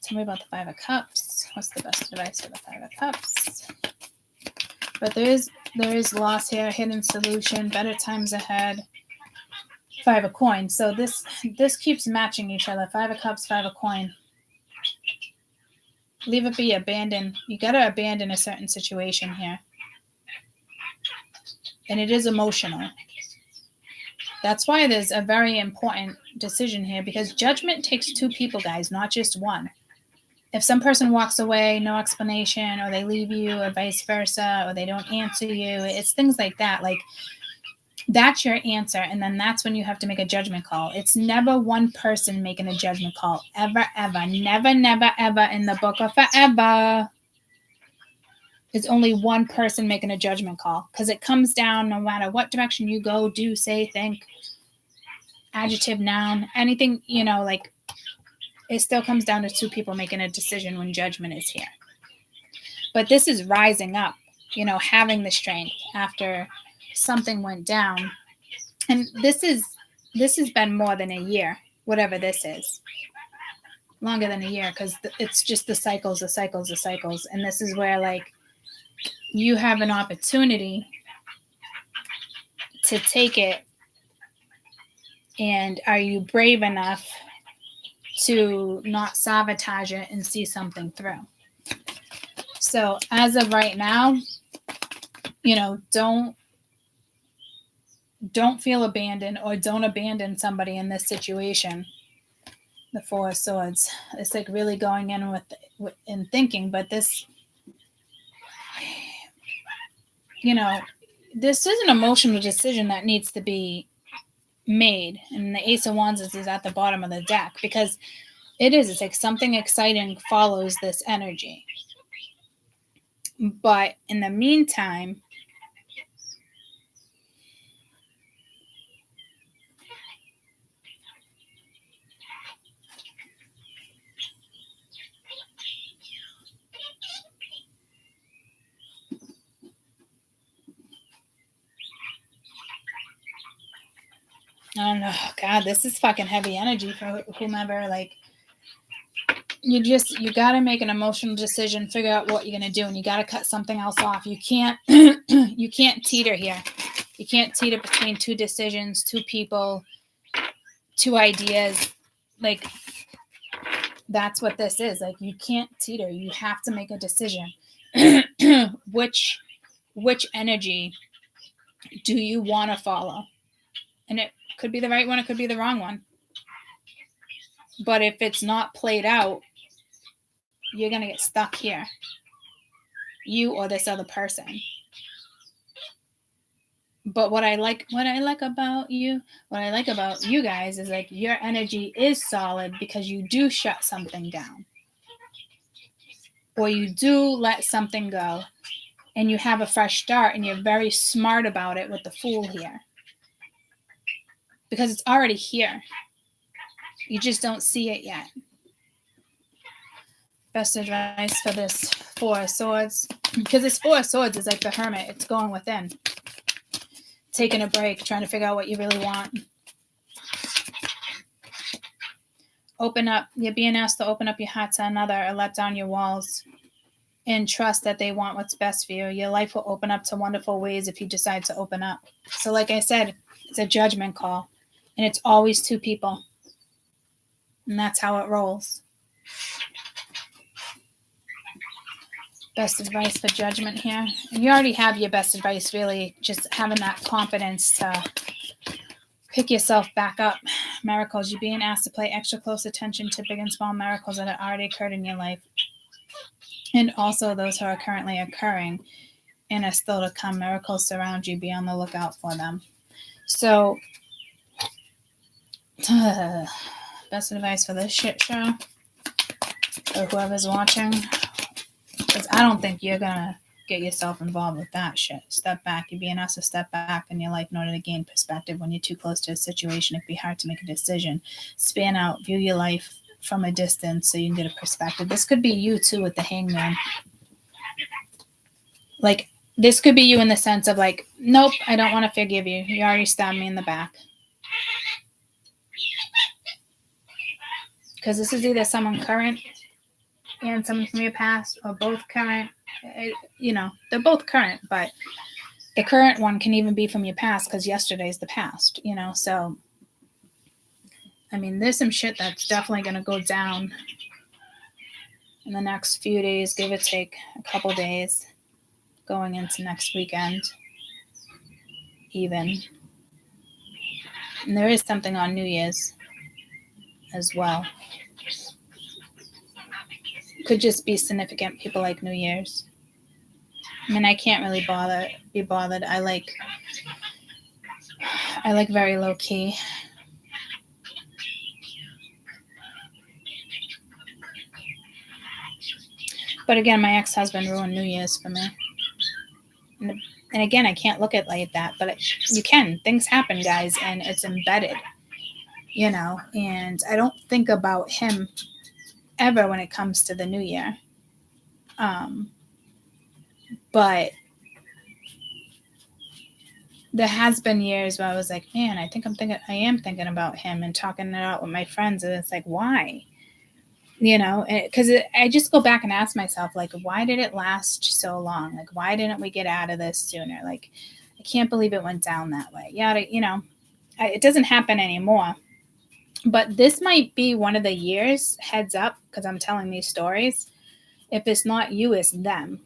Tell me about the 5 of Cups. What's the best advice for the 5 of Cups? But there is loss here, hidden solution, better times ahead. 5 of Coins. So this keeps matching each other. 5 of Cups, 5 of Coin. Leave it be, abandon. You got to abandon a certain situation here. And it is emotional. That's why there's a very important decision here, because judgment takes 2 people, guys, not just one. If some person walks away, no explanation, or they leave you, or vice versa, or they don't answer you, it's things like that. Like, that's your answer, and then that's when you have to make a judgment call. It's never one person making a judgment call. Ever, ever. Never, never, ever in the book of forever. It's only one person making a judgment call, because it comes down no matter what direction you go, do, say, think, adjective, noun, anything, you know, like, it still comes down to 2 people making a decision when judgment is here. But this is rising up, you know, having the strength after something went down. And this has been more than a year, whatever this is. Longer than a year, because it's just the cycles. And this is where, like, you have an opportunity to take it. And are you brave enough to not sabotage it and see something through? So as of right now, you know, don't don't feel abandoned or don't abandon somebody in this situation. The Four of Swords. It's like really going in with and thinking, but this, you know, this is an emotional decision that needs to be made. And the Ace of Wands is at the bottom of the deck because it's like something exciting follows this energy. But in the meantime, I don't know. God, this is fucking heavy energy for whomever. Like, you got to make an emotional decision, figure out what you're going to do, and you got to cut something else off. You can't, you can't teeter here. You can't teeter between two decisions, two people, two ideas. Like, that's what this is. Like, you can't teeter. You have to make a decision. Which energy do you want to follow? And it could be the right one, it could be the wrong one. But if it's not played out, you're going to get stuck here. You or this other person. But what I like about you guys is like your energy is solid because you do shut something down. Or you do let something go and you have a fresh start and you're very smart about it with the Fool here. Because it's already here. You just don't see it yet. Best advice for this Four of Swords. Because this Four of Swords is like the Hermit. It's going within. Taking a break. Trying to figure out what you really want. Open up. You're being asked to open up your heart to another or let down your walls. And trust that they want what's best for you. Your life will open up to wonderful ways if you decide to open up. So like I said, it's a judgment call. And it's always two people. And that's how it rolls. Best advice for judgment here. And you already have your best advice, really. Just having that confidence to pick yourself back up. Miracles. You're being asked to pay extra close attention to big and small miracles that have already occurred in your life. And also those who are currently occurring and are still to come. Miracles surround you. Be on the lookout for them. So, best advice for this shit show, or whoever's watching, because I don't think you're gonna get yourself involved with that shit. Step back. You're being asked to step back in your life in order to gain perspective. When you're too close to a situation, it can be hard to make a decision. Span out, view your life from a distance so you can get a perspective. This could be you too with the Hangman. Like, this could be you in the sense of like, nope, I don't want to forgive you. You already stabbed me in the back. Because this is either someone current and someone from your past, or both current. You know, they're both current, but the current one can even be from your past because yesterday's the past, you know. So, I mean, there's some shit that's definitely going to go down in the next few days, give or take a couple days, going into next weekend, even. And there is something on New Year's as well. Could just be significant people like New Year's. I mean, I can't really be bothered. I like very low key. But again, my ex-husband ruined New Year's for me. And again, I can't look at it like that, but you can. Things happen, guys, and it's embedded, you know. And I don't think about him ever when it comes to the new year. But there has been years where I was like, man, I am thinking about him and talking it out with my friends. And it's like, why? You know, because I just go back and ask myself, like, why did it last so long? Like, why didn't we get out of this sooner? Like, I can't believe it went down that way. Yeah, you know, it doesn't happen anymore. But this might be one of the years, heads up, because I'm telling these stories. If it's not you, it's them.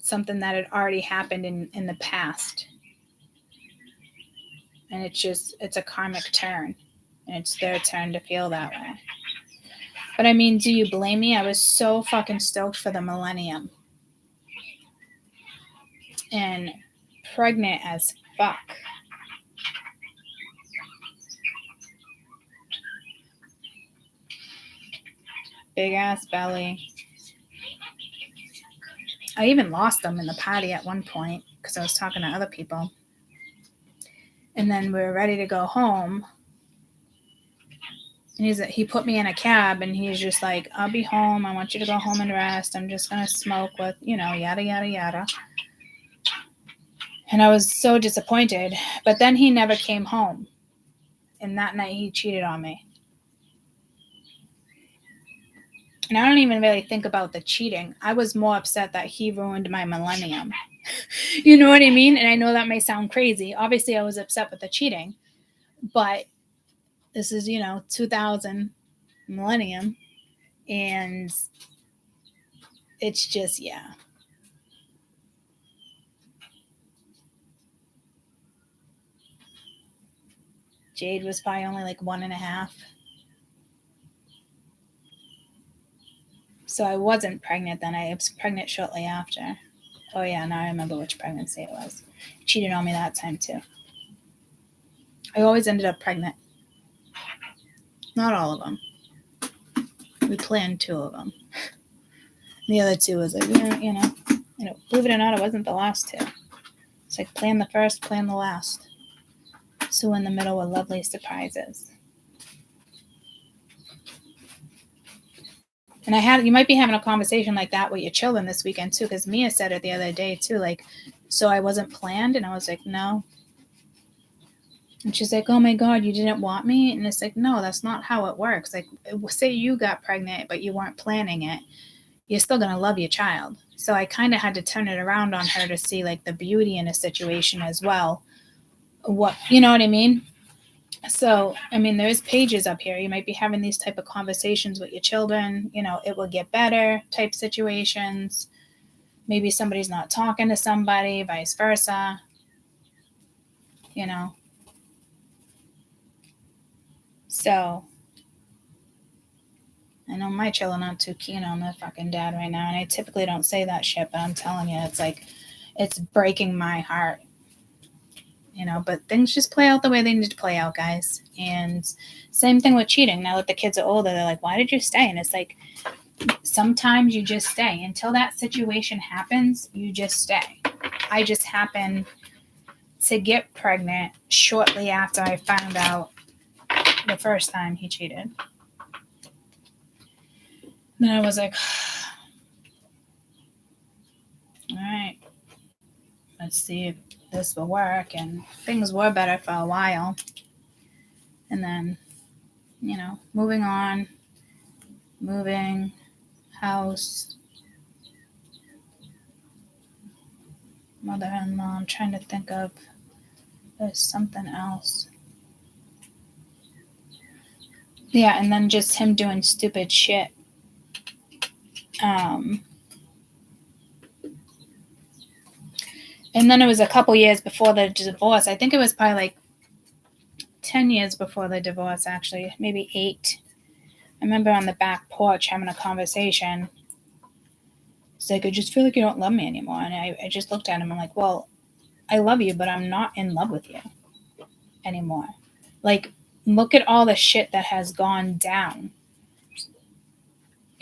something that had already happened in the past. And it's a karmic turn. And it's their turn to feel that way. But I mean, do you blame me? I was so fucking stoked for the millennium. And pregnant as fuck. Big ass belly. I even lost them in the party at one point because I was talking to other people. And then we were ready to go home. And he put me in a cab and he's just like, I'll be home. I want you to go home and rest. I'm just going to smoke with, yada, yada, yada. And I was so disappointed. But then he never came home. And that night he cheated on me. And I don't even really think about the cheating. I was more upset that he ruined my millennium. You know what I mean? And I know that may sound crazy. Obviously, I was upset with the cheating. But this is, 2000 millennium. And it's just, yeah. Jade was probably only like 1.5. So I wasn't pregnant then. I was pregnant shortly after. Oh, yeah, now I remember which pregnancy it was. He cheated on me that time, too. I always ended up pregnant. Not all of them. We planned 2 of them. The other 2 was like, believe it or not, it wasn't the last 2. It's like plan the first, plan the last. So in the middle were lovely surprises. And you might be having a conversation like that with your children this weekend too, because Mia said it the other day too, like, so I wasn't planned, and I was like, no. And she's like, oh my God, you didn't want me? And it's like, no, that's not how it works. Like, say you got pregnant, but you weren't planning it, you're still going to love your child. So I kind of had to turn it around on her to see like the beauty in a situation as well. You know what I mean? So, I mean, there's pages up here. You might be having these type of conversations with your children. It will get better type situations. Maybe somebody's not talking to somebody, vice versa. So, I know my children aren't too keen on their fucking dad right now. And I typically don't say that shit, but I'm telling you, it's like, it's breaking my heart. But things just play out the way they need to play out, guys. And same thing with cheating. Now that the kids are older, they're like, why did you stay? And it's like, sometimes you just stay. Until that situation happens, you just stay. I just happened to get pregnant shortly after I found out the first time he cheated. Then I was like, all right, let's see if this will work. And things were better for a while. And then, moving on, house, mother-in-law. I'm trying to think of, there's something else. Yeah, and then just him doing stupid shit. And then it was a couple years before the divorce. I think it was probably like 10 years before the divorce, actually. Maybe 8. I remember on the back porch having a conversation. It's like, I just feel like you don't love me anymore. And I just looked at him. I'm like, well, I love you, but I'm not in love with you anymore. Like, look at all the shit that has gone down.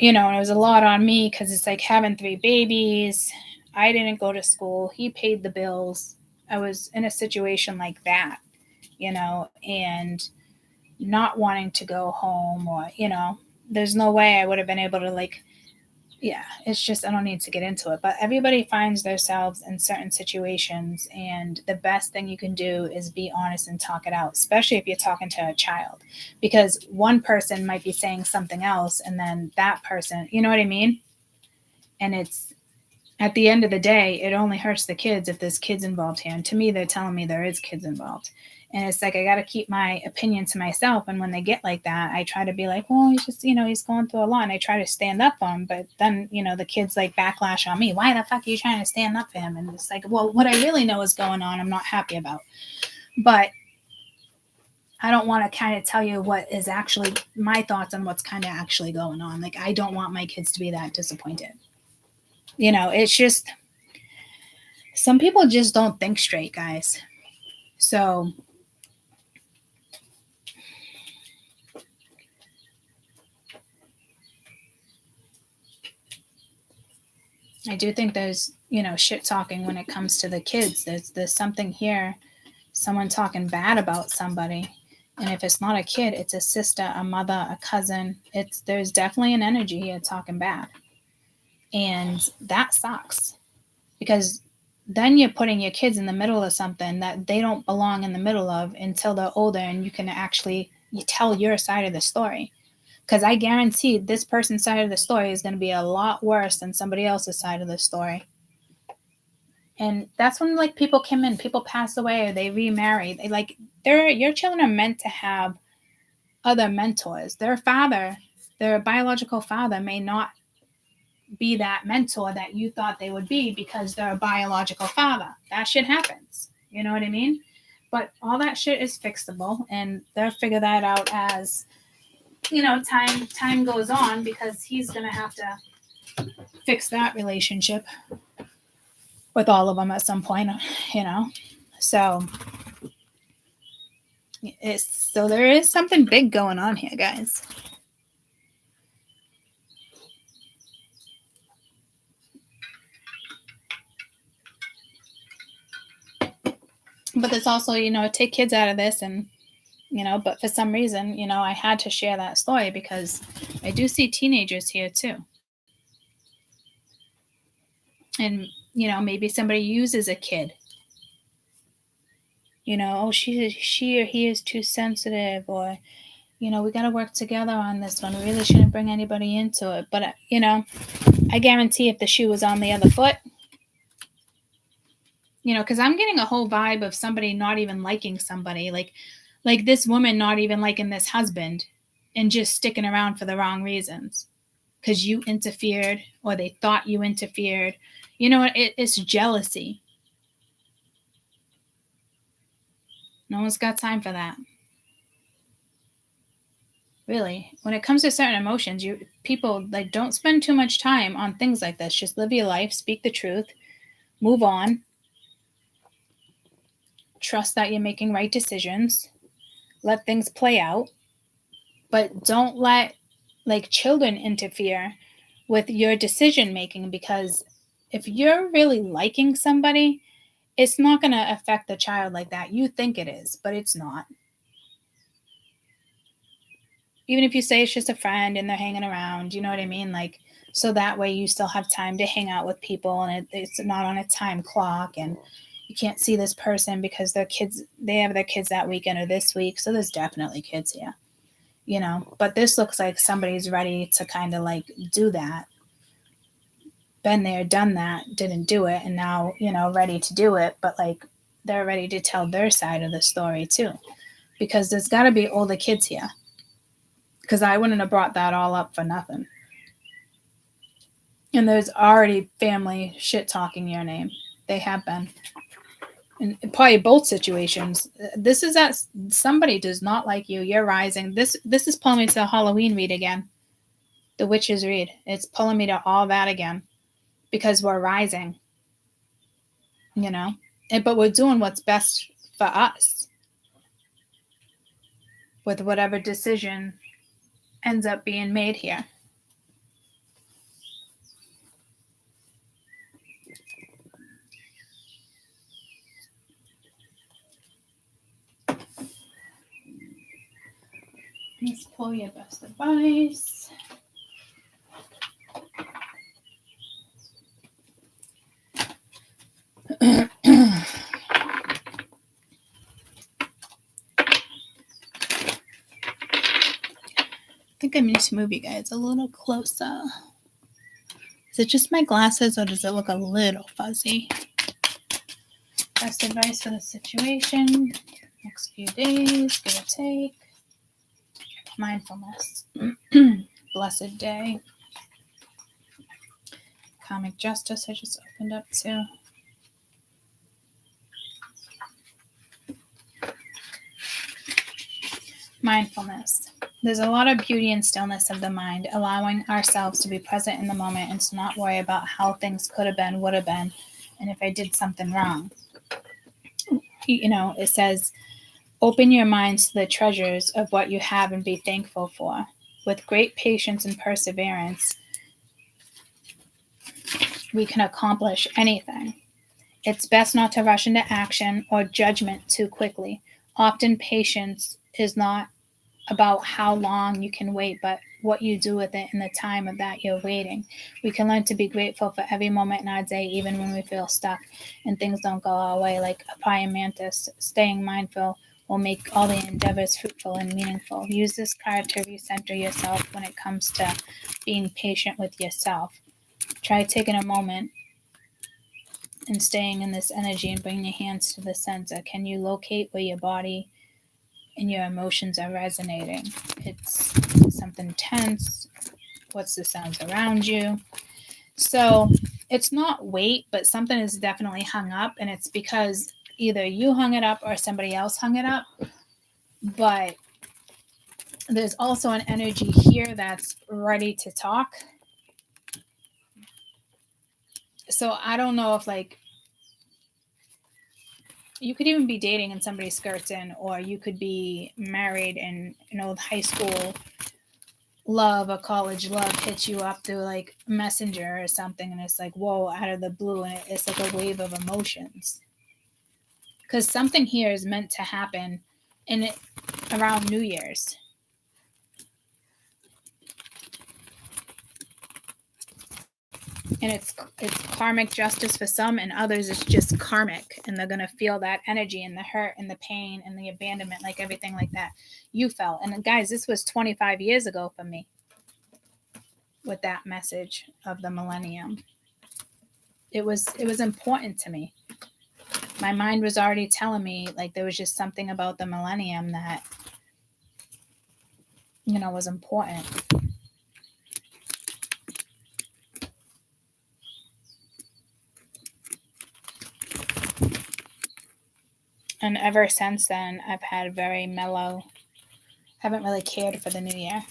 And it was a lot on me because it's like having 3 babies. I didn't go to school. He paid the bills. I was in a situation like that, and not wanting to go home or, there's no way I would have been able to it's just, I don't need to get into it, but everybody finds themselves in certain situations, and the best thing you can do is be honest and talk it out, especially if you're talking to a child, because one person might be saying something else and then that person, you know what I mean? And it's at the end of the day, it only hurts the kids if there's kids involved here. And to me, they're telling me there is kids involved. And it's like, I got to keep my opinion to myself. And when they get like that, I try to be like, well, he's just, he's going through a lot. And I try to stand up for him. But then, the kids like backlash on me. Why the fuck are you trying to stand up for him? And it's like, well, what I really know is going on, I'm not happy about. But I don't want to kind of tell you what is actually my thoughts on what's kind of actually going on. Like, I don't want my kids to be that disappointed. It's just, some people just don't think straight, guys. So I do think there's, shit talking when it comes to the kids. There's something here, someone talking bad about somebody. And if it's not a kid, it's a sister, a mother, a cousin. There's definitely an energy here talking bad. And that sucks, because then you're putting your kids in the middle of something that they don't belong in the middle of until they're older, and you can actually tell your side of the story. Because I guarantee this person's side of the story is going to be a lot worse than somebody else's side of the story. And that's when people come in, people pass away, or they remarry. Your children are meant to have other mentors. Their father, their biological father, may not be that mentor that you thought they would be because they're a biological father. That shit happens. You know what I mean? But all that shit is fixable, and they'll figure that out as time goes on, because he's gonna have to fix that relationship with all of them at some point. So there is something big going on here, guys. But there's also, take kids out of this, and but for some reason, I had to share that story because I do see teenagers here too. And, maybe somebody uses a kid. Oh, she or he is too sensitive, or, we got to work together on this one. We really shouldn't bring anybody into it. But, I guarantee if the shoe was on the other foot, because I'm getting a whole vibe of somebody not even liking somebody, like this woman not even liking this husband and just sticking around for the wrong reasons because you interfered, or they thought you interfered. It's jealousy. No one's got time for that. Really, when it comes to certain emotions, people don't spend too much time on things like this. Just live your life, speak the truth, move on, trust that you're making right decisions, let things play out, but don't let children interfere with your decision making, because if you're really liking somebody, it's not going to affect the child like that. You think it is, but it's not. Even if you say it's just a friend and they're hanging around, you know what I mean? So that way you still have time to hang out with people, and it's not on a time clock, and you can't see this person because they have their kids that weekend or this week. So there's definitely kids here, but this looks like somebody's ready to kind of do that. Been there, done that, didn't do it, and now, ready to do it, but they're ready to tell their side of the story too, because there's got to be older kids here, because I wouldn't have brought that all up for nothing. And there's already family shit talking your name. They have been. In probably both situations. This is that somebody does not like you. You're rising. This is pulling me to the Halloween read again. The witches read. It's pulling me to all that again. Because we're rising. But we're doing what's best for us. With whatever decision ends up being made here. Let's pull your best advice. I think I need to move you guys a little closer Is it just my glasses or does it look a little fuzzy? Best advice for the situation. Next few days, give or take. Mindfulness. Blessed day. Karmic justice I just opened up too. Mindfulness. There's a lot of beauty and stillness of the mind, allowing ourselves to be present in the moment and to not worry about how things could have been, would have been, and if I did something wrong. It says, open your minds to the treasures of what you have and be thankful for. With great patience and perseverance, we can accomplish anything. It's best not to rush into action or judgment too quickly. Often patience is not about how long you can wait, but what you do with it in the time of that you're waiting. We can learn to be grateful for every moment in our day, even when we feel stuck and things don't go our way. Like a praying mantis, staying mindful will make all the endeavors fruitful and meaningful. Use this card to recenter yourself when it comes to being patient with yourself. Try taking a moment and staying in this energy and bring your hands to the center. Can you locate where your body and your emotions are resonating? It's something tense. What's the sounds around you? So it's not weight, but something is definitely hung up, and it's because either you hung it up or somebody else hung it up. But there's also an energy here that's ready to talk. So I don't know if you could even be dating and somebody skirts in, or you could be married and an old high school love or college love hits you up through Messenger or something, and it's whoa, out of the blue, and it's like a wave of emotions. Because something here is meant to happen around New Year's. And it's karmic justice for some, and others it's just karmic, and they're going to feel that energy and the hurt and the pain and the abandonment, everything like that you felt. And guys, this was 25 years ago for me with that message of the millennium. It was important to me. My mind was already telling me there was just something about the millennium that was important. And ever since then, I've had very mellow, haven't really cared for the new year.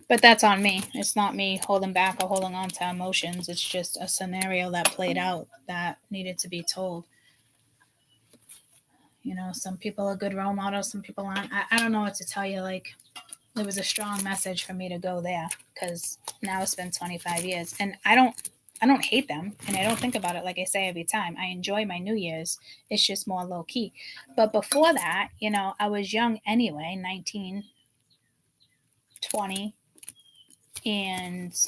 But that's on me. It's not me holding back or holding on to emotions. It's just a scenario that played out that needed to be told. Some people are good role models, some people aren't. I don't know what to tell you. It was a strong message for me to go there, because now it's been 25 years, and I don't hate them, and I don't think about it like I say every time. I enjoy my New Year's. It's just more low key. But before that, I was young anyway, 19, 20, and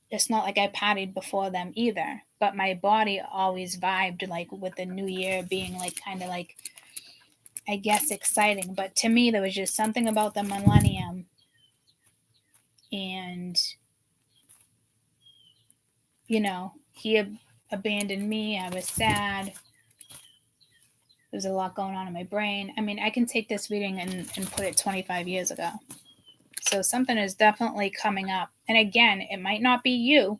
it's not like I partied before them either. But my body always vibed with the new year being kind of I guess exciting. But to me, there was just something about the millennium, and he abandoned me. I was sad. There's a lot going on in my brain. I mean, I can take this reading and put it 25 years ago. So something is definitely coming up. And again, it might not be you.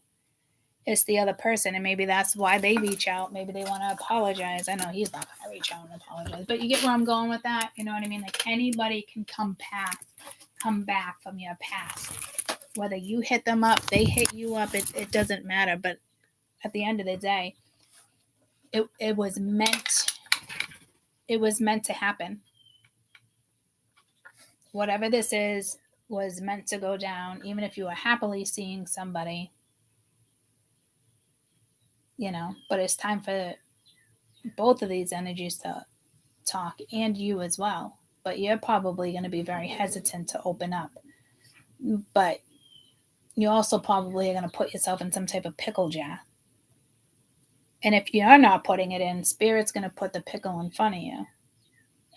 It's the other person. And maybe that's why they reach out. Maybe they want to apologize. I know he's not going to reach out and apologize. But you get where I'm going with that? You know what I mean? Anybody can come back from your past. Whether you hit them up, they hit you up, it doesn't matter. But at the end of the day, it was meant to happen. Whatever this is was meant to go down, even if you were happily seeing somebody, but it's time for both of these energies to talk, and you as well. But you're probably going to be very hesitant to open up. But you also probably are going to put yourself in some type of pickle jar. And if you're not putting it in, Spirit's going to put the pickle in front of you.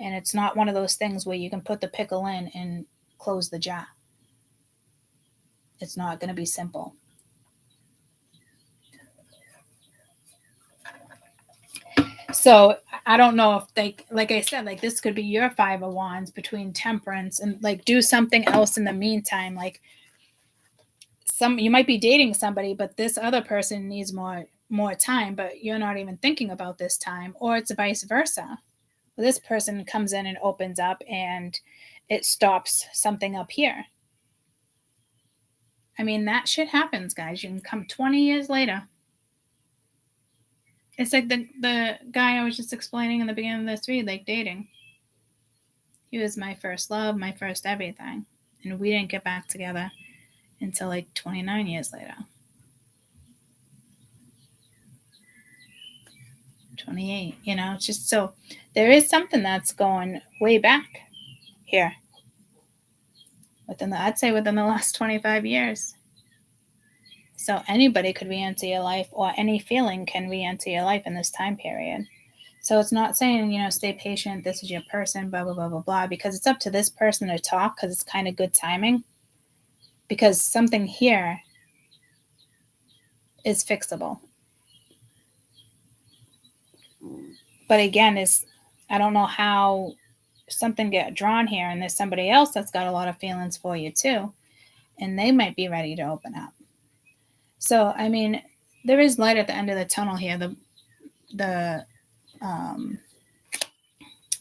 And it's not one of those things where you can put the pickle in and close the jar. It's not going to be simple. So I don't know if they, like I said, like this could be your 5 of Wands between Temperance and like do something else in the meantime. Like you might be dating somebody, but this other person needs more time, but you're not even thinking about this time, or it's vice versa. This person comes in and opens up and it stops something up here. I mean, that shit happens, guys. You can come 20 years later. It's like the guy I was just explaining in the beginning of this read, like dating. He was my first love, my first everything. And we didn't get back together until like 29 years later. 28, you know, it's just so there is something that's going way back here. I'd say within the last 25 years. So anybody could re-enter your life, or any feeling can re-enter your life in this time period. So it's not saying, you know, stay patient, this is your person, blah, blah, blah, blah, blah, because it's up to this person to talk, because it's kind of good timing. Because something here is fixable. But again, I don't know how something get drawn here, and there's somebody else that's got a lot of feelings for you too, and they might be ready to open up. So, I mean, there is light at the end of the tunnel here. The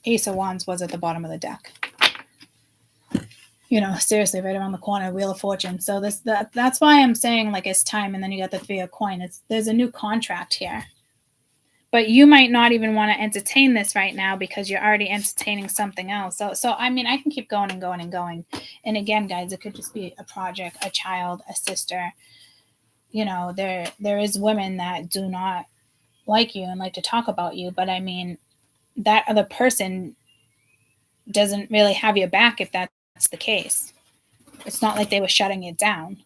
Ace of Wands was at the bottom of the deck. You know, seriously, right around the corner, Wheel of Fortune. So that's why I'm saying like it's time, and then you got the 3 of Coins. There's a new contract here. But you might not even want to entertain this right now because you're already entertaining something else. So I mean, I can keep going and going and going. And again, guys, it could just be a project, a child, a sister. You know, there is women that do not like you and like to talk about you. But I mean, that other person doesn't really have your back if that's the case. It's not like they were shutting it down.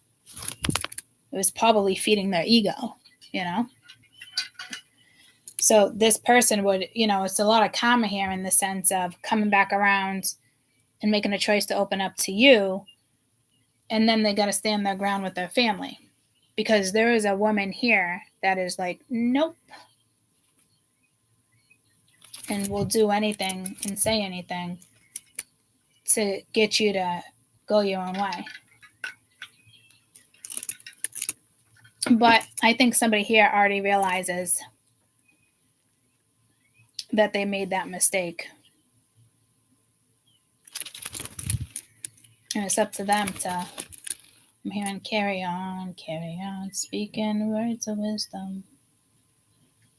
It was probably feeding their ego, you know? So this person would, you know, it's a lot of karma here in the sense of coming back around and making a choice to open up to you. And then they got to stand their ground with their family. Because there is a woman here that is like, nope. And will do anything and say anything to get you to go your own way. But I think somebody here already realizes that they made that mistake. And it's up to them to, I'm hearing carry on, speaking words of wisdom.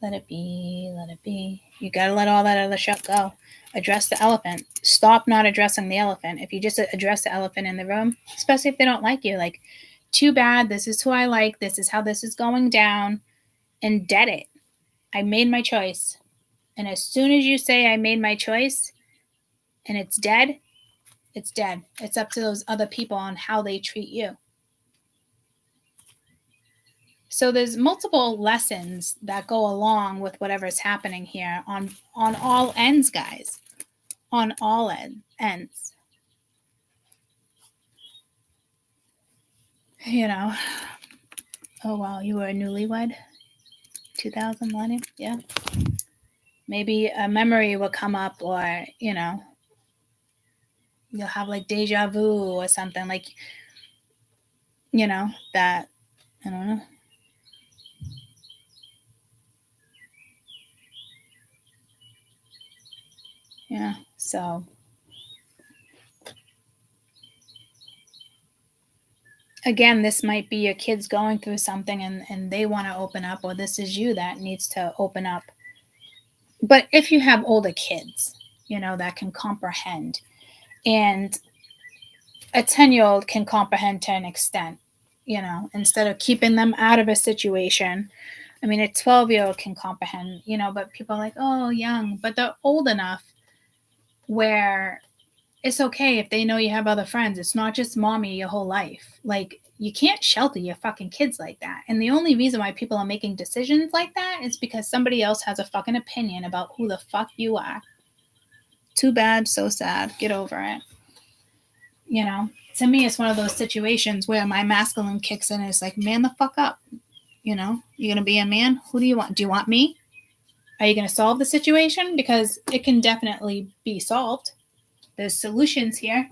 Let it be, let it be. You got to let all that other shit go. Address the elephant. Stop not addressing the elephant. If you just address the elephant in the room, especially if they don't like you, like, too bad, this is who I like, this is how this is going down, and dead it. I made my choice. And as soon as you say I made my choice and it's dead, it's dead. It's up to those other people on how they treat you. So there's multiple lessons that go along with whatever's happening here on all ends, guys. On all ends. You know. Oh, wow. You were a newlywed? 2000 millennium? Yeah. Maybe a memory will come up, or, you know, you'll have like deja vu or something, like, you know, that, I don't know. Yeah, so again, this might be your kids going through something and they want to open up, or this is you that needs to open up. But if you have older kids, you know, that can comprehend, and a 10-year-old can comprehend to an extent, you know, instead of keeping them out of a situation. I mean, a 12-year-old can comprehend, you know, but people are like, oh, young, but they're old enough where it's okay if they know you have other friends. It's not just mommy your whole life. Like, you can't shelter your fucking kids like that. And the only reason why people are making decisions like that is because somebody else has a fucking opinion about who the fuck you are Too bad, so sad. Get over it. You know, to me, it's one of those situations where my masculine kicks in and it's like, man the fuck up. You know, you're going to be a man. Who do you want? Do you want me? Are you going to solve the situation? Because it can definitely be solved. There's solutions here.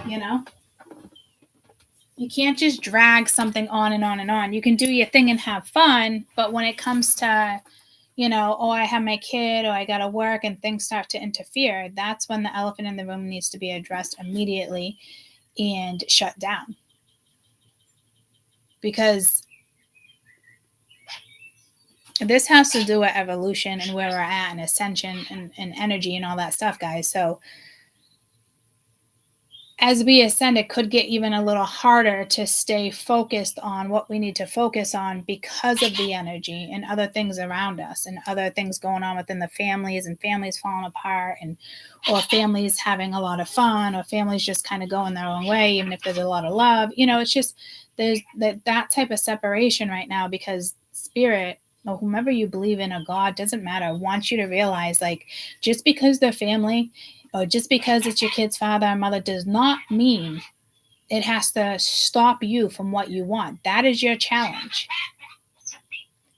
You know, you can't just drag something on and on and on. You can do your thing and have fun, but when it comes to, you know, oh, I have my kid, or I got to work, and things start to interfere, that's when the elephant in the room needs to be addressed immediately and shut down. Because this has to do with evolution and where we're at and ascension and energy and all that stuff, guys. So as we ascend, it could get even a little harder to stay focused on what we need to focus on because of the energy and other things around us and other things going on within the families, and families falling apart, and or families having a lot of fun, or families just kind of going their own way, even if there's a lot of love. You know, it's just there's that type of separation right now, because spirit, or whomever you believe in, a God, doesn't matter, wants you to realize, like, just because they're family, or just because it's your kid's father or mother, does not mean it has to stop you from what you want. That is your challenge.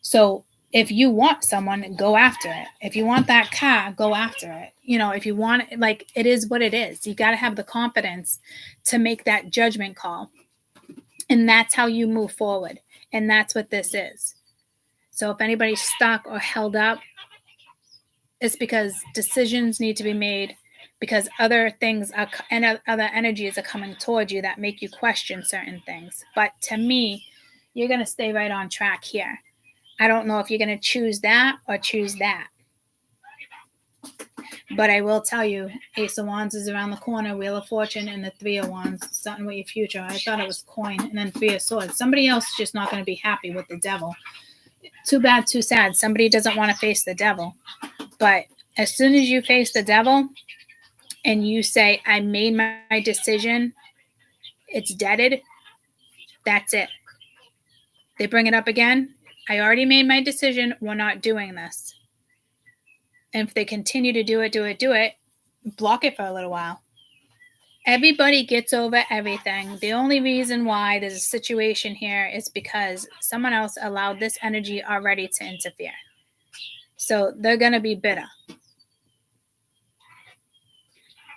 So if you want someone, go after it. If you want that car, go after it. You know, if you want it, like, it is what it is. You got to have the confidence to make that judgment call. And that's how you move forward. And that's what this is. So if anybody's stuck or held up, it's because decisions need to be made, because other things are, and other energies are coming towards you that make you question certain things. But to me, you're going to stay right on track here. I don't know if you're going to choose that or choose that. But I will tell you, Ace of Wands is around the corner, Wheel of Fortune, and the Three of Wands, something with your future. I thought it was coin, and then Three of Swords. Somebody else is just not going to be happy with the Devil. Too bad, too sad. Somebody doesn't want to face the Devil. But as soon as you face the Devil and you say, I made my decision, it's deaded, that's it. They bring it up again. I already made my decision. We're not doing this. And if they continue to do it, block it for a little while. Everybody gets over everything. The only reason why there's a situation here is because someone else allowed this energy already to interfere. So they're going to be bitter.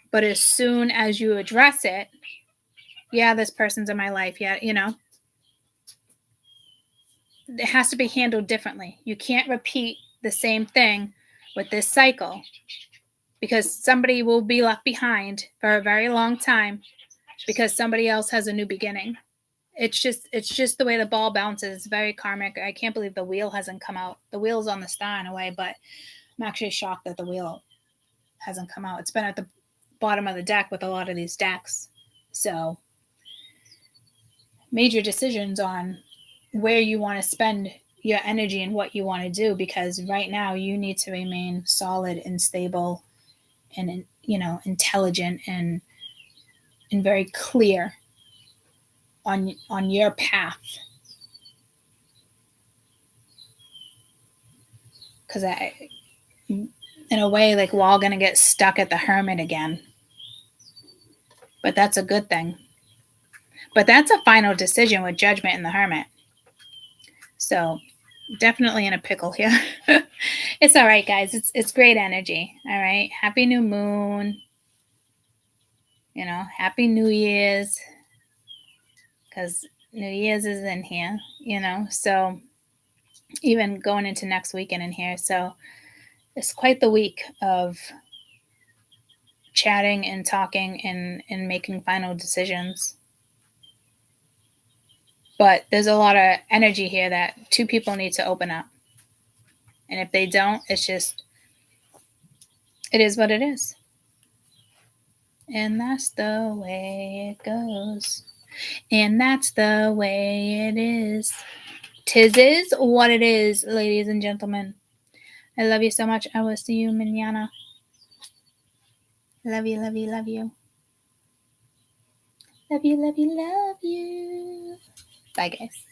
But as soon as you address it, yeah, this person's in my life. Yeah, you know, it has to be handled differently. You can't repeat the same thing with this cycle, because somebody will be left behind for a very long time because somebody else has a new beginning. It's just the way the ball bounces. It's very karmic. I can't believe the wheel hasn't come out. The wheel's on the star in a way, but I'm actually shocked that the wheel hasn't come out. It's been at the bottom of the deck with a lot of these decks. So major decisions on where you want to spend your energy and what you want to do, because right now you need to remain solid and stable and, you know, intelligent and very clear on your path. Because in a way, like, we're all going to get stuck at the Hermit again. But that's a good thing. But that's a final decision with Judgment and the Hermit. So definitely in a pickle here. It's all right, guys. It's great energy. All right. Happy new moon. You know, happy New Year's. Because New Year's is in here, you know. So even going into next weekend in here. So it's quite the week of chatting and talking and making final decisions. But there's a lot of energy here that two people need to open up. And if they don't, it is what it is. And that's the way it goes. And that's the way it is. 'Tis is what it is, ladies and gentlemen. I love you so much. I will see you mañana. Love you, love you, love you. Love you, love you, love you. Bye, guys.